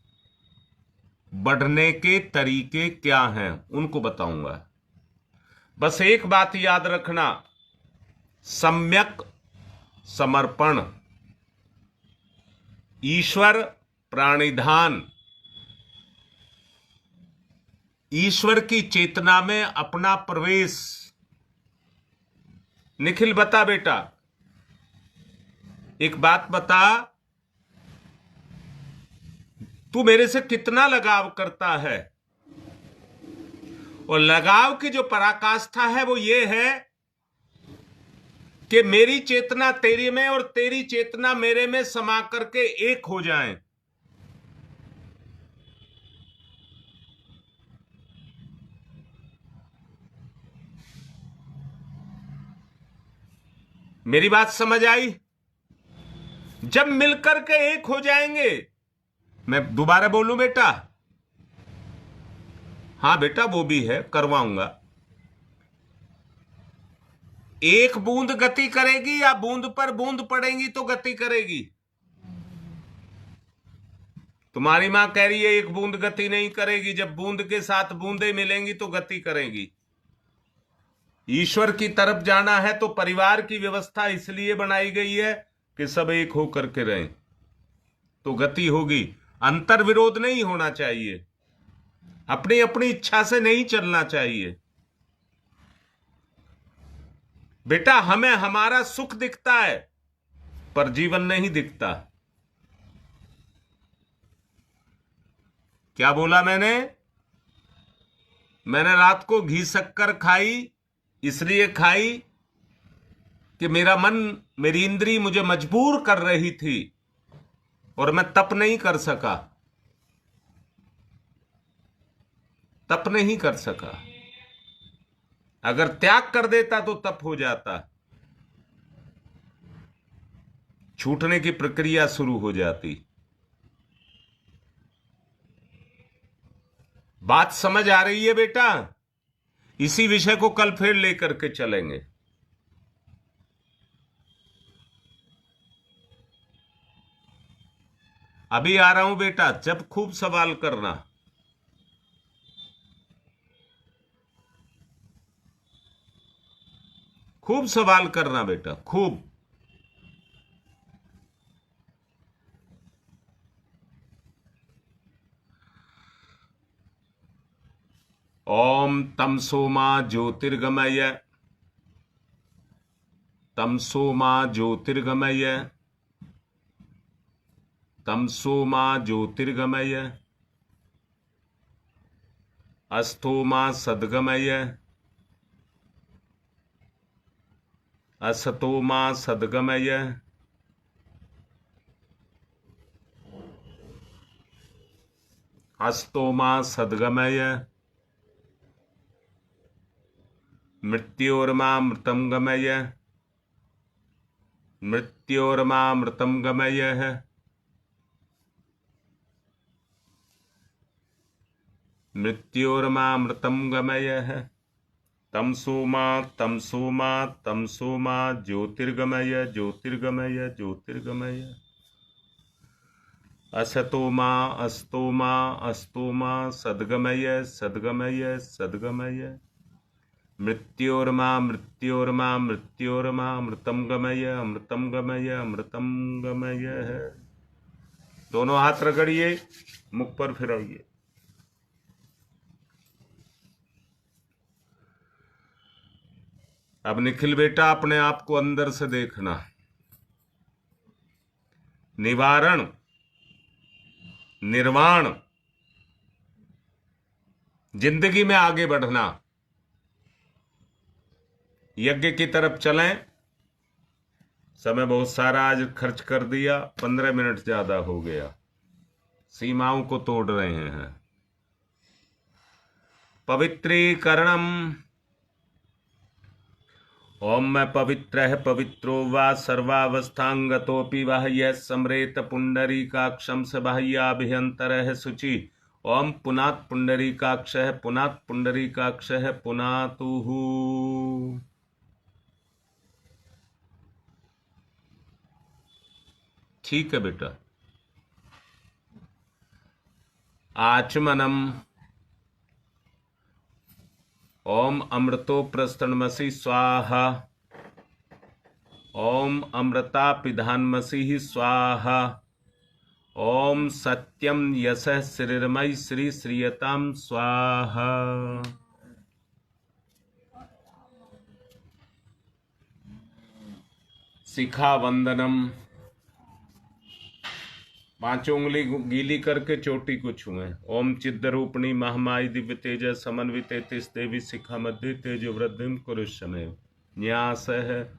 बढ़ने के तरीके क्या हैं, उनको बताऊंगा। बस एक बात याद रखना, सम्यक समर्पण, ईश्वर प्राणिधान, ईश्वर की चेतना में अपना प्रवेश। निखिल बता बेटा, एक बात बता, तू मेरे से कितना लगाव करता है? और लगाव की जो पराकाष्ठा है वो ये है कि मेरी चेतना तेरी में और तेरी चेतना मेरे में समा करके एक हो जाएं। मेरी बात समझ आई? जब मिलकर के एक हो जाएंगे, मैं दोबारा बोलूं बेटा? हां बेटा, वो भी है, करवाऊंगा। एक बूंद गति करेगी या बूंद पर बूंद पड़ेगी तो गति करेगी? तुम्हारी मां कह रही है एक बूंद गति नहीं करेगी, जब बूंद के साथ बूंदे मिलेंगी तो गति करेगी। ईश्वर की तरफ जाना है तो परिवार की व्यवस्था इसलिए बनाई गई है कि सब एक होकर के रहें, तो गति होगी। अंतर विरोध नहीं होना चाहिए, अपनी अपनी इच्छा से नहीं चलना चाहिए। बेटा हमें हमारा सुख दिखता है पर जीवन नहीं दिखता। क्या बोला मैंने? मैंने रात को घी शक्कर खाई, इसलिए खाई कि मेरा मन, मेरी इंद्री मुझे मजबूर कर रही थी और मैं तप नहीं कर सका, तप नहीं कर सका। अगर त्याग कर देता तो तप हो जाता, छूटने की प्रक्रिया शुरू हो जाती। बात समझ आ रही है बेटा? इसी विषय को कल फिर लेकर के चलेंगे। अभी आ रहा हूं बेटा, जब खूब सवाल करना। खूब सवाल करना बेटा, खूब। ओम तमसो मा ज्योतिर्गमय, तमसो मा ज्योतिर्गमय, तमसो मा ज्योतिर्गमय, अस्थो मा सद्गमय, असतो मा सद्गमय, अस्तो मा सद्गमय, मृत्योर्मामृतं गमय, मृत्योर्मामृतं गमय, मृत्योर्मामृतं गमय। तमसोमा तमसोमा तमसोमा ज्योतिर्गमय ज्योतिर्गमय ज्योतिर्गमय। असतोमा अस्तोमा अस्तोमा सद्गमय सद्गमय सद्गमय। मृत्योर्मा मृत्योर्मा मृत्योर्मा अमृतम गमय अमृतम गमय अमृतम गमय। दोनों हाथ रगड़िए, मुख पर फिराइए। अब निखिल बेटा अपने आप को अंदर से देखना। निवारण, निर्वाण, जिंदगी में आगे बढ़ना, यज्ञ की तरफ चलें। समय बहुत सारा आज खर्च कर दिया, 15 मिनट ज्यादा हो गया, सीमाओं को तोड़ रहे हैं। पवित्रीकरणम। ओम मैं पवित्र है पवित्रो वा सर्वावस्थांगतोपि वह यह समरेत पुंडरीकाक्षम स बाह्याभ्यंतर है शुचि। ओम पुनात् पुंडरीकाक्ष है पुनात् पुंडरीकाक्ष है पुनातुहु। ठीक है बेटा। आचमनम। ओम अमृतो प्रस्तनमसि स्वाहा। ओम अमृता पिधानमसि स्वाहा। ओम सत्यम यशः श्रीरमय श्री श्रीयताम स्वाहा। शिखा वंदनम। 5 उंगली गीली करके चोटी को छुएं। ओम चिद्रूपिणी महामाई दिव्य तेज समन्वित तिस देवी शिखा मध्य तेज वृद्धिम कुरुष्यमे। न्यास है।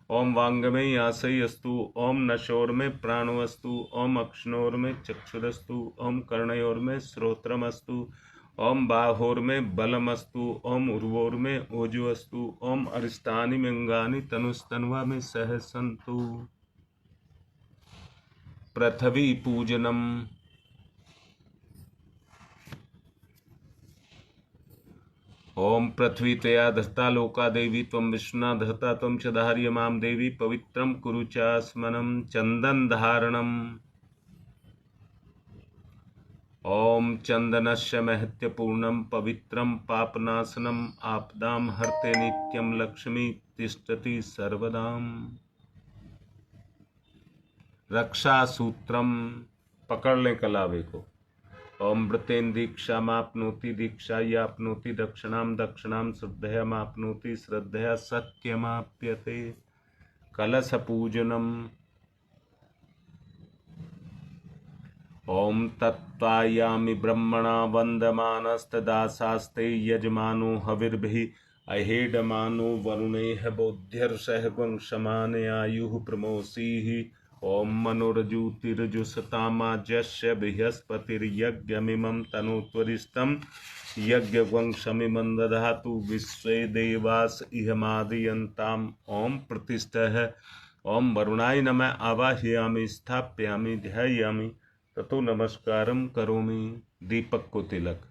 ओम वांगमे यासई अस्तु। ओम नशोर में प्राणवस्तु। ओम अक्षणोर में चक्षुरस्तु। ओम कर्णयोर में श्रोत्रमस्तु। ओम बाहोर में बलमस्तु। ओम उर्वोर में ओजुअस्तु। ओम अरिष्टानि मिंगानि तनुस्तन्वा में सहसंतु। पृथ्वी पूजनम। ओम पृथ्वी तया धता लोका देवी त्वं विष्णुना धता त्वं च धार्य माम देवी पवित्रम कुरु चास्मनम। चंदन धारणम। ओम चंदनस्य महत्यपूर्णम पवित्रम पापनाशनम आपदाम हरते नित्यम लक्ष्मी तिष्ठति सर्वदाम। रक्षा सूत्रम। पकड़ लें कलावे को। ओम व्रतेन दीक्षा मापनोति दीक्षा यापनोति दक्षिणाम दक्षिणाम श्रद्धया मापनोति श्रद्धया सत्यमाप्यते। कलश पूजनम। ओम तत्त्वायामि ब्रह्मणा वन्दमानस्तदासास्ते यजमानो हविर्भिः अहेडमानो वरुणेः बोध्यर्षः वंशमाने आयुः प्रमोषीः। ओम मनोरजुतिरजुसतामाजस्य बृहस्पतिर्यज्ञमिमं तनोत्वरिष्ठं यज्ञवंशमिमं दधातु विश्वे देवास इहमादयन्ताम्। ओम प्रतिष्ठः। ओम वरुणाय नमः आवाहयामि स्थापयामि ध्यायामि ततो नमस्कारं करोमि। दीपक को तिलक।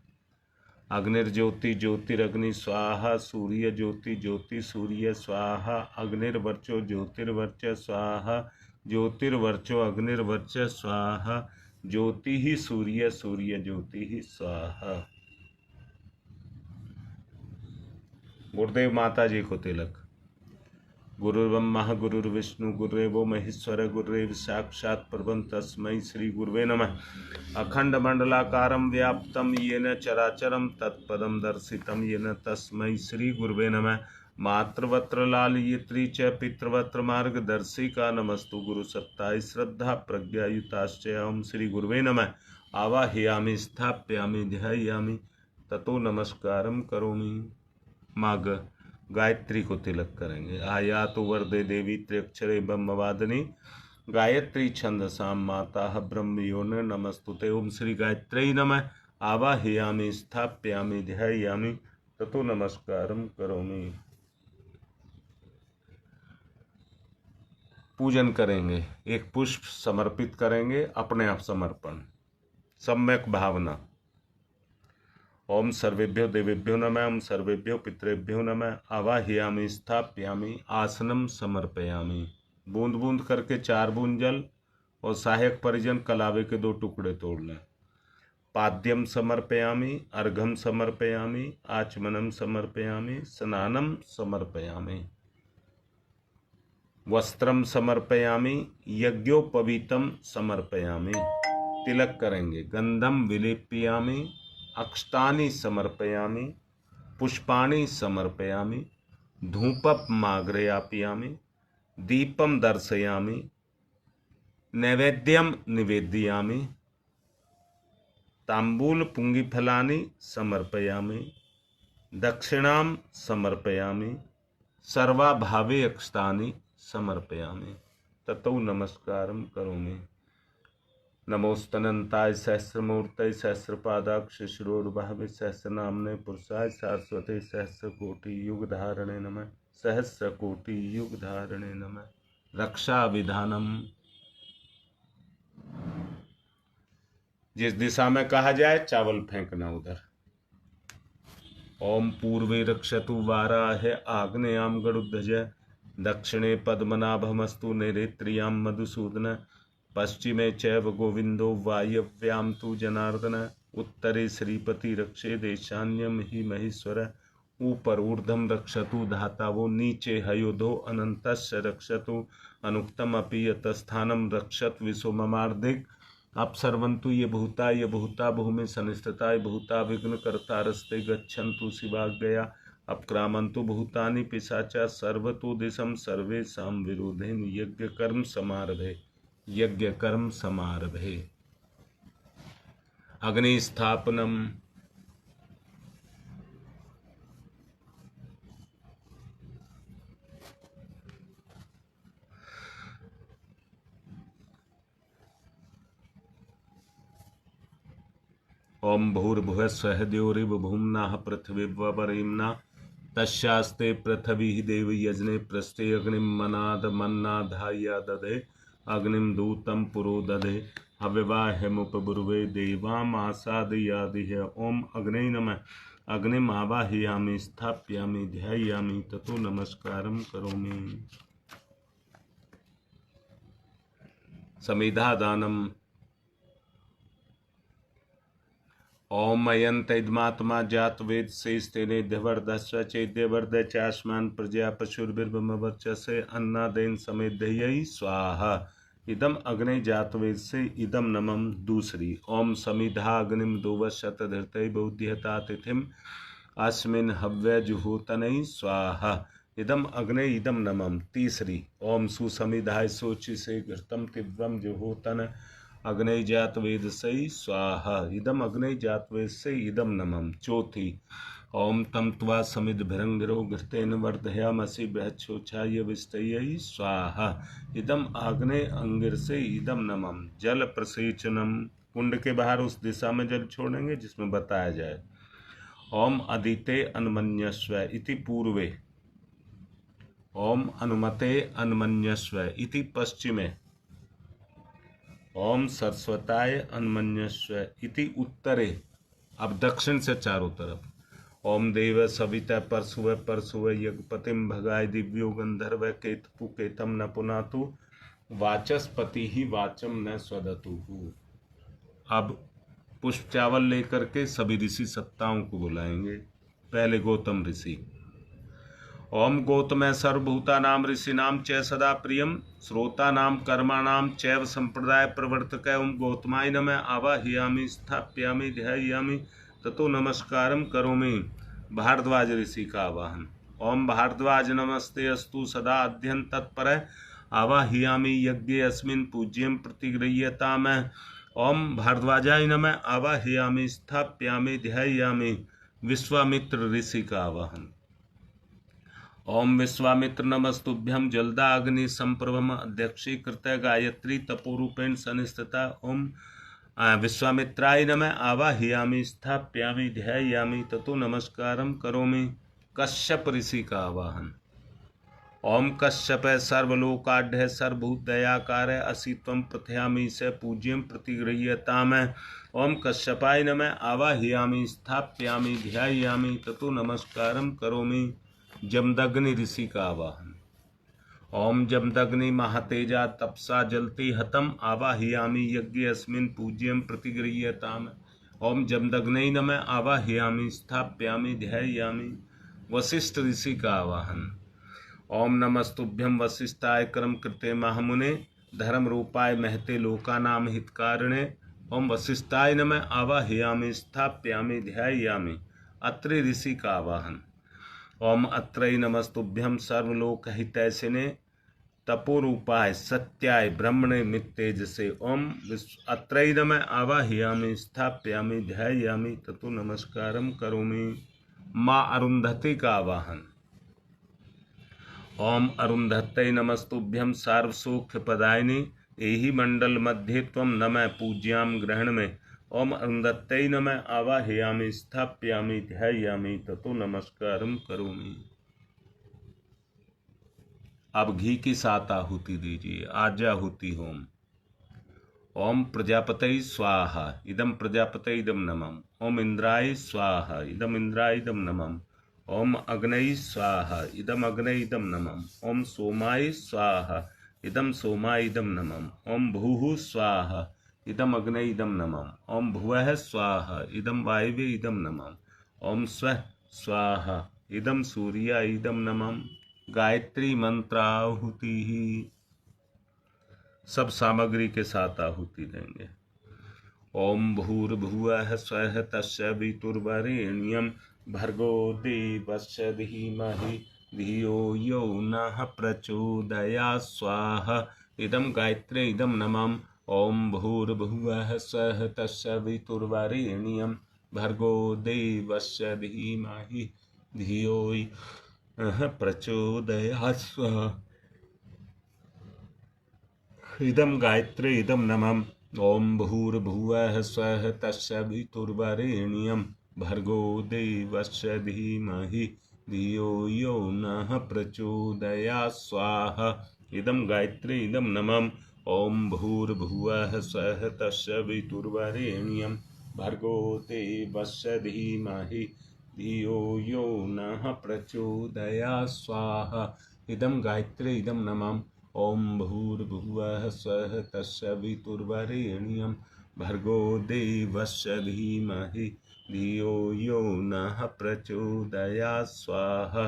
अग्निर्ज्योति ज्योतिरग्नि स्वाहा। सूर्य ज्योति ज्योति सूर्य स्वाहा। अग्निर्वर्चो ज्योतिर्वर्च स्वाहा। ज्योतिर्वर्चो अग्निर्वर्च स्वाहा। ज्योति ही सूर्य सूर्य ज्योति ही स्वाहा। गुरुदेव माता जी को तिलक। गुरुर्ब्रह्मा गुरुर्विष्णु गुरुदेवो महेश्वर गुरुदेव साक्षात् परब्रह्म तस्मै श्री गुरुवे नमः। अखंड मंडलाकारं व्याप्तं येन चराचरं तत्पदं दर्शितं येन तस्मै श्री गुरुवे नमः। मातृवत्र लालयित्री च पितृवत्र मार्गदर्शिका नमस्तु गुरु सत्ताय श्रद्धा प्रज्ञायुताश्च। ओम श्री गुरुवे नमः। आवाहयामि स्थापयामि ध्यायामि ततो नमस्कारं करोमि। माग गायत्री को तिलक करेंगे। आयातु वरदे देवी त्र्यक्षरे ब्रह्मवादिनी गायत्री छंदसाम माता ब्रह्मयोन नमस्तुते। ओम श्री गायत्री नमः। आवाहयामि स्थापयामि ध्यायामि ततो नमस्कारं करोमि। पूजन करेंगे। एक पुष्प समर्पित करेंगे। अपने आप समर्पण। सम्यक भावना। ओम सर्वेभ्यो देवेभ्यो नमः। ओम सर्वेभ्यो पितरेभ्यो नमः। आवाहयामि स्थापयामि आसनम समर्पयामि। बूंद बूंद करके 4 बूंद जल और सहायक परिजन कलावे के 2 टुकड़े तोड़ लें। पाद्यम समर्पयामि, अर्घम समर्पयामि, आचमनम समर्पयामि, स्नानम समर्पयामि, वस्त्रम समर्पयामि, यज्ञोपवीतम समर्पयामि। तिलक करेंगे। गंधम विलेपयामि, अक्षतानि समर्पयामि, पुष्पाणि समर्पयामि, धूपमाग्रयापयामि, दीपम दर्शयामि, नैवेद्यम निवेदयामि, तांबूल पुंगिफलानि समर्पयामि, दक्षिणाम समर्पयामि, सर्वाभावे अक्षतानि समर्पयामि। ततो नमस्कारं करोमि। नमोस्तनन्ताय सहस्रमूर्तये सहस्रपादाक्ष शिरोर्बहवे सहस्रनाम्ने पुरुषाय शाश्वते सहस्रकोटि युगधारणे नमः। सहस्रकोटि युगधारणे नमः। रक्षा विधानम। जिस दिशा में कहा जाए चावल फेंकना उधर। ओम पूर्वे रक्षतु वाराह आग्नेयाम गरुड़ध्वज, दक्षिणे पद्मनाभमस्तु नैऋत्यां मधुसूदन, पश्चिमे चैव गोविंदो वायव्यां तु जनार्दन, उत्तरे श्रीपति रक्षे ईशान्यम हि महेश्वर, ऊपर ऊर्ध्वम रक्षतु धातावो, नीचे हयोधो अनंतस्य रक्षतु, अनुक्तम अपि यतस्थानम रक्षत विश्वममार्धिक। अपसर्वन्तु ये भूता भूमि सनिष्ठताय भूता विघ्न कर्तारस्ते गच्छन्तु शिवाज्ञया, अपक्रामन्तु भूतानि पिशाचा सर्वतो दिशम सर्वेषां विरोधेन यज्ञ कर्म समारभे। अग्निस्थापनम। ओम भूर्भुवः स्वः द्यौरिव भूम्नाः पृथिवीवपरिम्ना, तस्यास्ते पृथिवी देव यजने प्रस्थे अग्निम मन्नाधाया दधे, अग्निम दूतम पुरो दधे, हव्यवाहमुपब्रुवे देवामासादयादिह। ओम अग्ने नमः। अग्निम आवाहयामि स्थापयामि ध्यायामि ततो नमस्कारं करोमि। समिधा दानम। ओम अयंत इदमात्मा जात वेद से स्तेने देवर्धस्व चेद्यवर्ध चास्मान प्रजा पशुर्भिर्भमवर्चसे अन्नादेन समेधयी स्वाहा। इदम अग्नि जात वेद से इदम नमम। दूसरी। ओम समिधा अग्निम दोवशत धृतय बौद्ध्यता तिथिम अस्मिन हव्य जुहोतनई स्वाहा। इदम अग्नि इदम नमम। तीसरी। ओम सुसमिधाय सोचि से घृतम तीव्रम जुहोतन अग्नि जात वेद से स्वाहा। इदम अग्नि जात वेद से इदम नमम। चौथी। ओम तम त्वा समिध भिरंगिरो घृतेन वर्धयामसि बृहच्छोछाय विस्तयै स्वाहा। इदम आग्ने अंगिर से इदम नमम। जल प्रसेचनम। कुंड के बाहर उस दिशा में जल छोड़ेंगे जिसमें बताया जाए। ओम अदिते अन्मन्यस्व इति पूर्वे। ओम अनुमते अन्मन्यस्व इति पश्चिमे। ओम सरस्वताय अन्मन्यस्व इति उत्तरे। अब दक्षिण से चारों तरफ। ओम देव सविता परशुव यज्ञपतिम भगाय दिव्यो गंधर्व केतपु केतम न पुनातु, वाचस्पति ही वाचम न स्वदतु। अब पुष्प चावल लेकर के सभी ऋषि सत्ताओं को बुलाएंगे। पहले गौतम ऋषि। ओम गौतम सर्वभूतानां ऋषीणां च सदा प्रियम, श्रोतानां कर्माणां चैव संप्रदाय प्रवर्तक। ओम गौतमाय नमः। आवाहयामि स्थापयामि ध्यायामि ततो नमस्कारं करोमि। भारद्वाज ऋषि का आवाहन। ओम भारद्वाज नमस्ते अस्तु सदा अध्ययन तत्पर, आवाहयामि यज्ञे अस्मिन् पूज्यं प्रतिगृह्यताम। ओम भारद्वाजाय नमः। आवाहयामि स्थापयामि ध्यायामि। विश्वामित्र ऋषि का आवाहन। ओम विश्वामित्र नमस्तुभ्यं जलदाग्नि संप्रभम अध्यक्षीकृत गायत्री तपोरूपेण सनिस्थिता। ओम विश्वामित्राय नमः। आवाहयामि स्थापयामि ध्यायामि ततो नमस्कारं करोमि। कश्यप ऋषि का आवाहन। ओम कश्यप सर्वलोकाढ्य सर्वभूत दयाकार असित्वम प्रथयामि स पूज्यम प्रतिगृह्यताम। ओम कश्यपाय नमः आवाहयामि स्थापयामि ध्यायामि ततो नमस्कारम करोमि। जमदग्नि ऋषि का आवाहन। ओम जमदग्नि महातेजा तपसा जलति हतम आवाहयामि यज्ञ अस्मिन् पूज्यम प्रतिगृह्यताम। ओम जमदग्नि नमः आवाहयामि स्थापयामि ध्यायामि। वशिष्ठ ऋषि का आवाहन। ओम नमस्तुभ्यं वसिष्ठाय कर्म कृते महामुने धर्म रूपाय महते लोकानाम हितकारिणे। ओम वसिष्ठाय नमः आवाहयामि स्थापयामि ध्यायामि। अत्रि ऋषि का आवाहन। ओम अत्रै नमस्तुभ्यं सर्वलोक हितैषिणे तपोरूपाय सत्याय ब्रह्मणे मित्तेजसे। ओम अत्रै नमः आवाहयामि स्थापयामि ध्यायामि ततो नमस्कारम करोमि। माँ अरुंधति का आवाहन। ओम अरुंधत्यै नमस्तुभ्यं सार्वसौख्यप्रदायिनि एहि मंडल मध्ये त्वं नमः पूज्यां ग्रहण में। ओम अरुंधत्यै नमः आवाहयामि स्थापयामि ध्यायामि ततो नमस्कारम करोमि। अब घी की 7 आहुति दीजिए। आज्याहुति होम। ओम प्रजापतये स्वाहा इदम प्रजापतये इदम नमः। ओम इंद्राय स्वाहा इदम इंद्राय इदम नमः। ओम अग्नये स्वाहा इदम अग्नये इदम नमः। ओम सोमाय स्वाहा इदम सोमाय इदम नमः। ओम भूः स्वाहा इदम अग्नये इदम नमः। ओम भुवः स्वाहा इदम वायवे इदम नमः। ओम स्वः स्वाहा इदम सूर्याय इदम नमः। गायत्री मंत्राहुति। सब सामग्री के साथ आहुति देंगे। ओम भूर्भुवः स्वः तस्य वितुर्वरेण्यं भर्गो देवस्य धीमहि धियो यो नः प्रचोदयात् स्वाहा। इदं गायत्री इदं नमः। ओम भूर्भुवः स्वः तस्य वितुर्वरेण्यं भर्गो देवस्य धीमहि धियो नः प्रचोदयात् स्वाहा। इदं गायत्री इदं नमः। ओम भूर्भुवः स्वः तस्य वितुर्वरेण्यं भर्गो देवस्य धीमहि धियो यो नः प्रचोदयात् स्वाहा। इदं गायत्री इदं नमः। ओम भूर्भुवः स्वः तस्य वितुर्वरेण्यं भर्गो देवस्य धीमहि धियो यो नः प्रचोदयात् स्वाहा। इदं गायत्री इदं नमः। ओम भूर्भुवः स्वः तस्य वितुर्वरेण्यं भर्गो देवस्य धीमहि धियो यो नः प्रचोदयात् स्वाहा।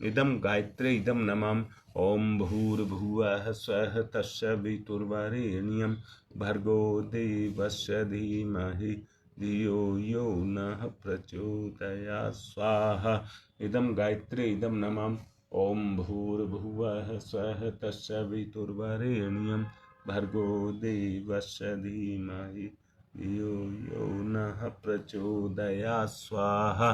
इदं गायत्री इदं नमः। ओम भूर्भुवः स्वः तस्य वितुर्वरेण्यं भर्गो देवस्य धीमहि धियो यो नः प्रचोदयात् स्वाहा। इदं गायत्री इदं नमः। ओम भूर्भुवः स्वः तस्य वितुर्वरेण्यं भर्गो देवस्य धीमहि धियो यो नः प्रचोदयात् स्वाहा।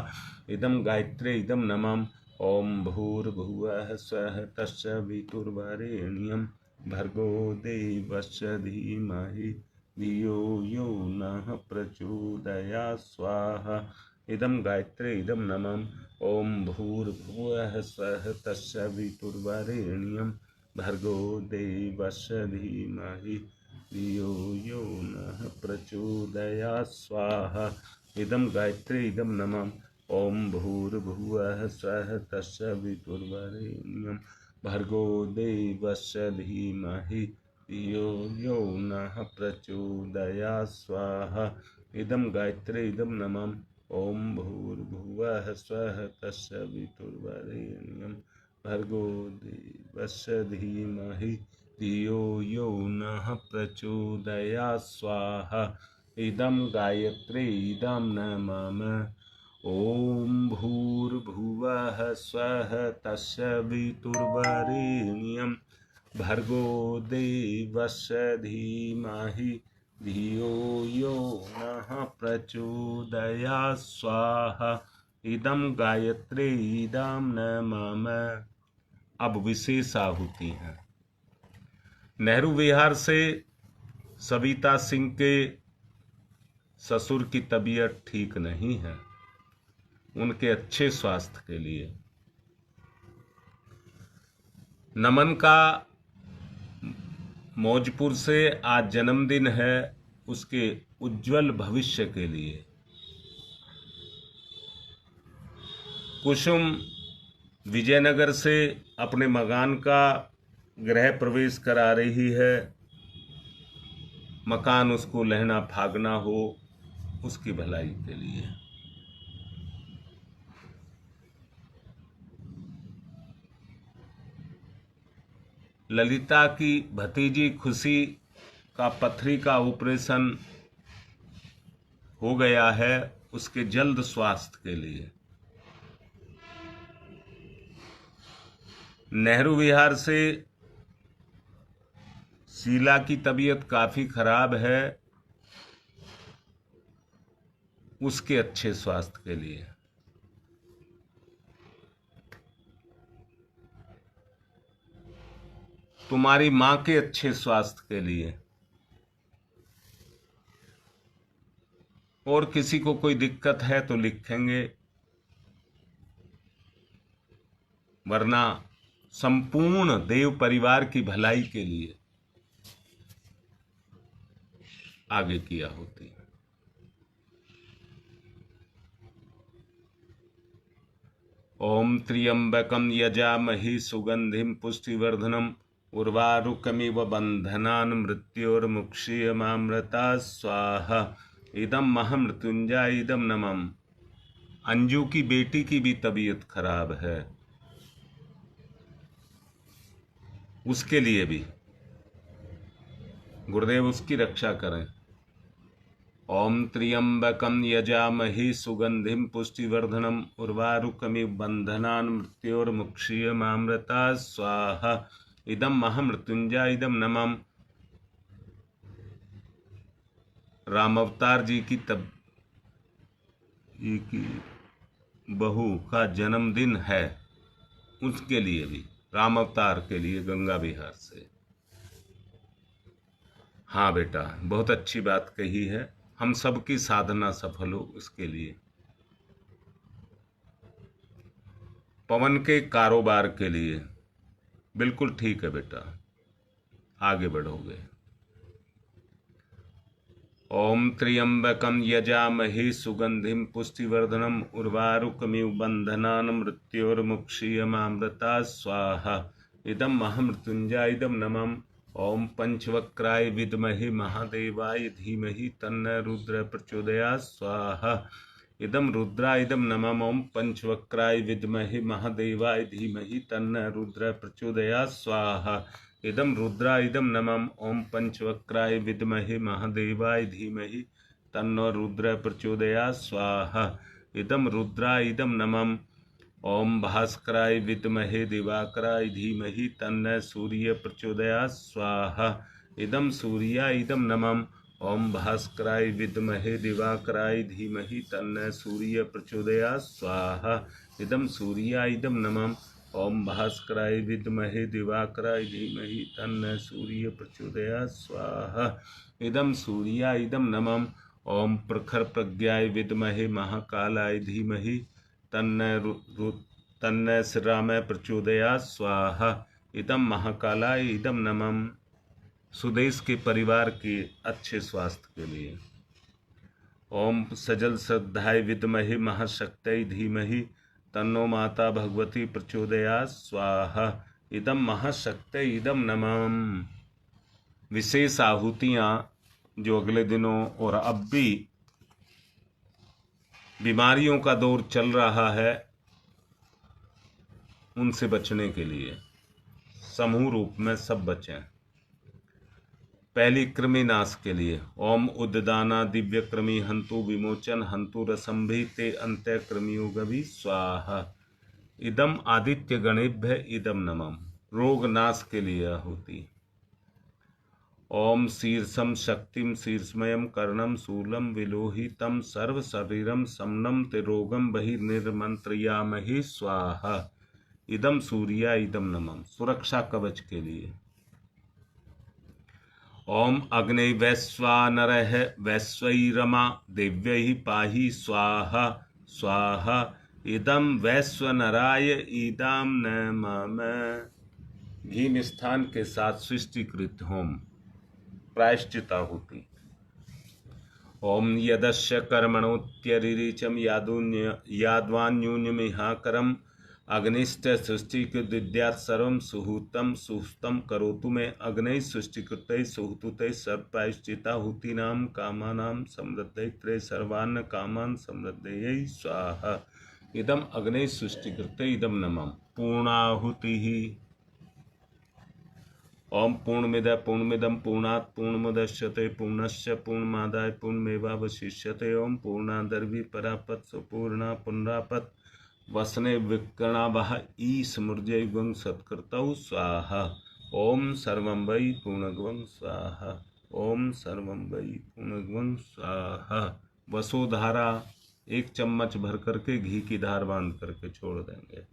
इदं गायत्री इदं नमः। ओम भूर्भुवः स्वः तस्य वितुर्वरेण्यं भर्गो देवस्य धीमहि धियो यो नः प्रचोदयात् स्वाहा। इदं गायत्री इदं नमः। ओम भूर्भुवः स्वः तस्य वितुर्वरेण्यं भर्गो देवस्य धीमहि धियो यो नः प्रचोदयात् स्वाहा। इदं गायत्री इदं नमः। ओम भूर्भुवः स्वः तस्य वितुर्वरेण्यं भर्गो देवस्य धीमहि धियो यो नः प्रचोदयात् स्वाहा। इदं गायत्री इदं नमः। ओम भूर्भुवः स्वः तस्य वितुर्वरेण्यं भर्गो देवस्य धीमहि धियो यो नः प्रचोदयात् स्वाहा। इदं गायत्री इदं नमः। ओम भूर्भुवः स्वः तस्य वितुर्वरेण्यं भर्गो देवस्य धीमहि धियो यो नः प्रचोदयात् स्वाहा। इदं गायत्री इदं नमः। अब विशेष आहुति है। नेहरू विहार से सविता सिंह के ससुर की तबीयत ठीक नहीं है। उनके अच्छे स्वास्थ्य के लिए नमन का मौजपुर से आज जन्मदिन है, उसके उज्जवल भविष्य के लिए। कुसुम विजयनगर से अपने मकान का गृह प्रवेश करा रही है। मकान उसको लहना फागना हो, उसकी भलाई के लिए। ललिता की भतीजी खुशी का पथरी का ऑपरेशन हो गया है, उसके जल्द स्वास्थ्य के लिए। नेहरू विहार से शीला की तबीयत काफी खराब है, उसके अच्छे स्वास्थ्य के लिए। तुम्हारी मां के अच्छे स्वास्थ्य के लिए। और किसी को कोई दिक्कत है तो लिखेंगे, वरना संपूर्ण देव परिवार की भलाई के लिए आगे किया होती। ओम त्र्यंबकम यजामहि सुगंधिम पुष्टिवर्धनम उर्वारुकमिव बंधनान् मृत्योर्मुक्षीयमामृता स्वाहा। इदम महामृत्युंजय इदम नमम। अंजू की बेटी की भी तबीयत खराब है, उसके लिए भी गुरुदेव उसकी रक्षा करें। ओम त्र्यंबकम यजामहि सुगंधिम पुष्टिवर्धनम उर्वारुकमिव बंधनान् मृत्योर्मुक्षीयमामृता स्वाहा। इदम महामृत्युंजय इदम नमम। राम अवतार जी की बहू का जन्मदिन है, उसके लिए भी, राम अवतार के लिए गंगा विहार से। हाँ बेटा, बहुत अच्छी बात कही है। हम सबकी साधना सफल हो, इसके लिए। पवन के कारोबार के लिए बिल्कुल ठीक है बेटा, आगे बढ़ोगे। ओम त्र्यंबकम यजामहि सुगंधिम पुष्टिवर्धनम उर्वारुकमिव बंधनान् मृत्योर्मुक्षीयमामृता स्वाहा। इदम महामृत्युंजय इदम नमम। ओम पंचवक्राय विद्महि महादेवाय धीमहि तन्न रुद्र प्रचोदयात् स्वाहा। इदम रुद्रा इदम नमम। ओम पंचवक्राय विद्महि महादेवाय धीमहि तन्न रुद्र प्रचोदयात् स्वाहा। इदम रुद्रा इदम नमम। ओम पंचवक्राय विद्महि महादेवाय धीमहि तन्नो रुद्र प्रचोदयात् स्वाहा। इदम रुद्रा इदम नमम। ओम भास्कराय विद्महे दिवाकराय धीमहि तन्न सूर्य प्रचोदयात् स्वाहा। इदम सूर्या इदम नमम। ओम भास्कराय विद्महे दिवाकराय धीमहि तन्न सूर्य प्रचोदयात् स्वाहा। इदम सूर्या इदम नमम। ओम भास्कराय विद्महे दिवाकराय धीमहि तन्न सूर्य प्रचोदयात् स्वाहा। इदम सूर्या इदम नमम। ओम प्रखर प्रज्ञाय विद्महे महाकालाय धीमहि तन्न श्रीरामय प्रचोदयात् स्वाहा। इदम महाकालाय इदम नमम। सुदेश के परिवार के अच्छे स्वास्थ्य के लिए। ओम सजल श्रद्धाय विद्महे महाशक्तये धीमहि तन्नो माता भगवती प्रचोदयात् स्वाहा। इदम महाशक्तये इदम नमम। विशेष आहुतियाँ जो अगले दिनों और अब भी बीमारियों का दौर चल रहा है, उनसे बचने के लिए समूह रूप में सब बचें। पहली कृमि नाश के लिए ओम उद्दाना दिव्य कृमि हंतु विमोचन हंतु रसंभि ते अंत्य कृमियोगवि स्वाहा। इदम आदित्य गणेभ्य इदम नमम। रोग नाश के लिए आहुति। ओम शीर्षम शक्तिम शीर्षमयम कर्णम शूलम विलोहितम सर्व शरीरम समनम तिरोगम बहिर्निर्मंत्रयामहि स्वाहा। इदम सूर्या इदम नमम। सुरक्षा कवच के लिए। ओम अग्नि वैश्वानरः वैश्वैरमा देव्यै पाहि स्वाहा स्वाहा। इदम वैश्वनराय इदम नमः। घी मिष्ठान के साथ सृष्टिकृत होम प्रायश्चिता होती। ओम यदस्य कर्मणोत्यरिचम याद्वान्यून्यमिहाकरम अग्निश्च सृष्टिकृद्यात् सर्वं सुहूतं सुहूतं करोतु मे अग्नि सृष्टिकृतैः सुहूतैः सर्वप्रायश्चिताहुतीनां कामानां समृद्धये सर्वान् कामान् समृद्धये स्वाहा। इदम अग्नि सृष्टिकृते इदम नमः पूर्णाहुतिः। ओम पूर्णमिदं पूर्णात् पूर्णमुदच्यते पूर्णस्य पूर्णमादाय पूर्णमेवावशिष्यते। ओम पूर्णादर्वी परापत्सु पूर्णा पुनरापत् वसने विकर्णावः ईसमृजय गं सत्कृतौ स्वाहा। ओम सर्वं वै पूर्णगं स्वाहा। ओम सर्वं वै पूर्णगं स्वाहा। वसुधारा 1 चम्मच भर करके घी की धार बांध करके छोड़ देंगे।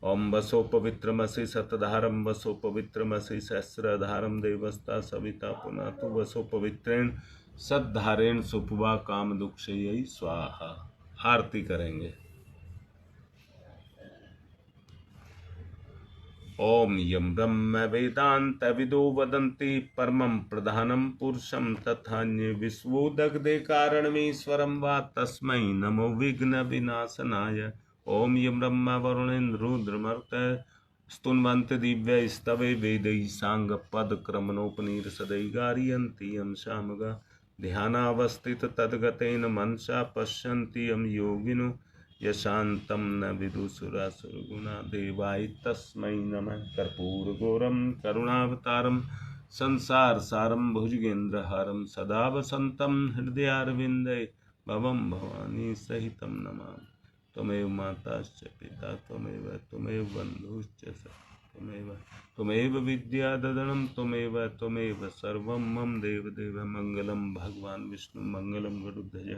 ओम वसो पवित्रमसि शतधारम वसो पवित्रमसि सहस्रधारम देवस्ता सविता पुनातु वसो पवित्रेण सद्धारेण सुपवा काम दुक्षयी स्वाहा। आरती करेंगे। ओम यम ब्रह्म वेदांत विदो वदन्ति परमं प्रधानं पुरुषं तथान्ये विश्वोदग्धे कारणमीश्वरं वा तस्मै नमो विघ्न विनाशनाय। ओम यम ब्रह्म वरुणेन्द्र रुद्रमरुतः स्तुन्वन्ति दिव्यैस्तवे वेदैः साङ्गपदक्रमणोपनिषदैः गारयन्ति यं सामगा ध्यानावस्थित तद्गतेन मनसा पश्यन्ति यं योगिनो यशान्तं न विदुषुरासुरगुणा देवाय तस्मै नमः। कर्पूरगौरं करुणावतारं संसारसारं भुजगेन्द्रहारं सदा वसन्तं हृदयारविन्दे भवं भवानी सहितं नमामि। त्वमेव माताश्च पिता त्वमेव बन्धुश्च त्वमेव विद्या ददनं त्वमेव सर्वं मम देवदेव। मंगलम भगवान विष्णु मंगलम गरुड़ध्वज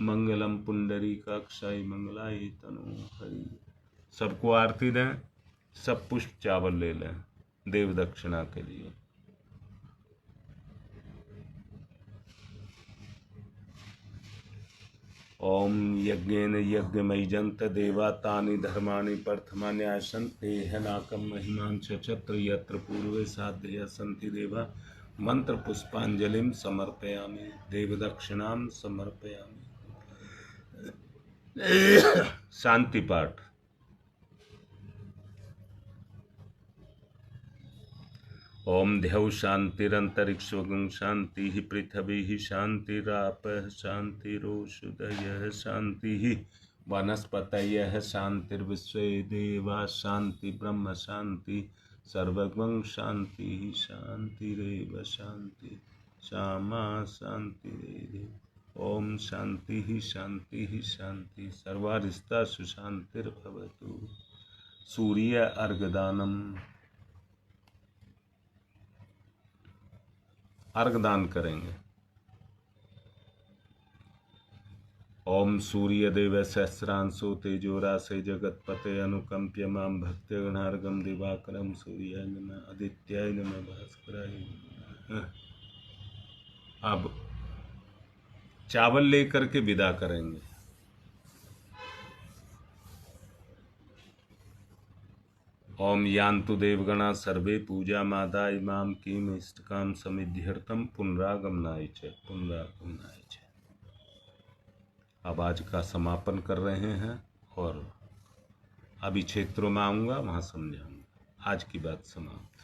मंगलम पुंडरीकाक्षाय मंगलाय तनो हरि। सबको आरती दें, सब पुष्प चावल ले लें देव दक्षिणा के लिए। ओम यज्ञेन यज्ञमयजन्त देवा तानि धर्माणि प्रथमानि आसन्ते हनाकं महिमान् चत्र यत्र पूर्वे साधया सन्ति देवा। मंत्र पुष्पांजलिं समर्पयामि देव दक्षिणां समर्पयामि। शांति पाठ। ओम ध्यौ शांतिरंतरिक्षोगं शांति पृथ्वी शांतिरापः शांतिरोषधयः शांति वनस्पतयः शांतिर्विश्वे देवा शांति ब्रह्म शांति सर्वगं शांति शांतिरेव शांति श्यामा शांतिरेव। ओम शांति शांति शांति सर्वारिष्टा सुशांतिर्भवतु। सूर्य अर्घदानम। अर्घदान करेंगे। ओम सूर्य देव सहस्रांशो तेजोराशे जगतपते अनुकंप्य मां भक्त्यगणार्घं दिवाकरं सूर्याय नमः आदित्याय नमः भास्कराय नमः। अब चावल लेकर के विदा करेंगे। ओम यान्तु देवगणा सर्वे पूजा मादाय माम किम इष्टकाम समिध्यर्थम पुनरागमनाय च। अब आज का समापन कर रहे हैं और अभी क्षेत्रों में आऊँगा, वहाँ समझाऊँगा। आज की बात समाप्त।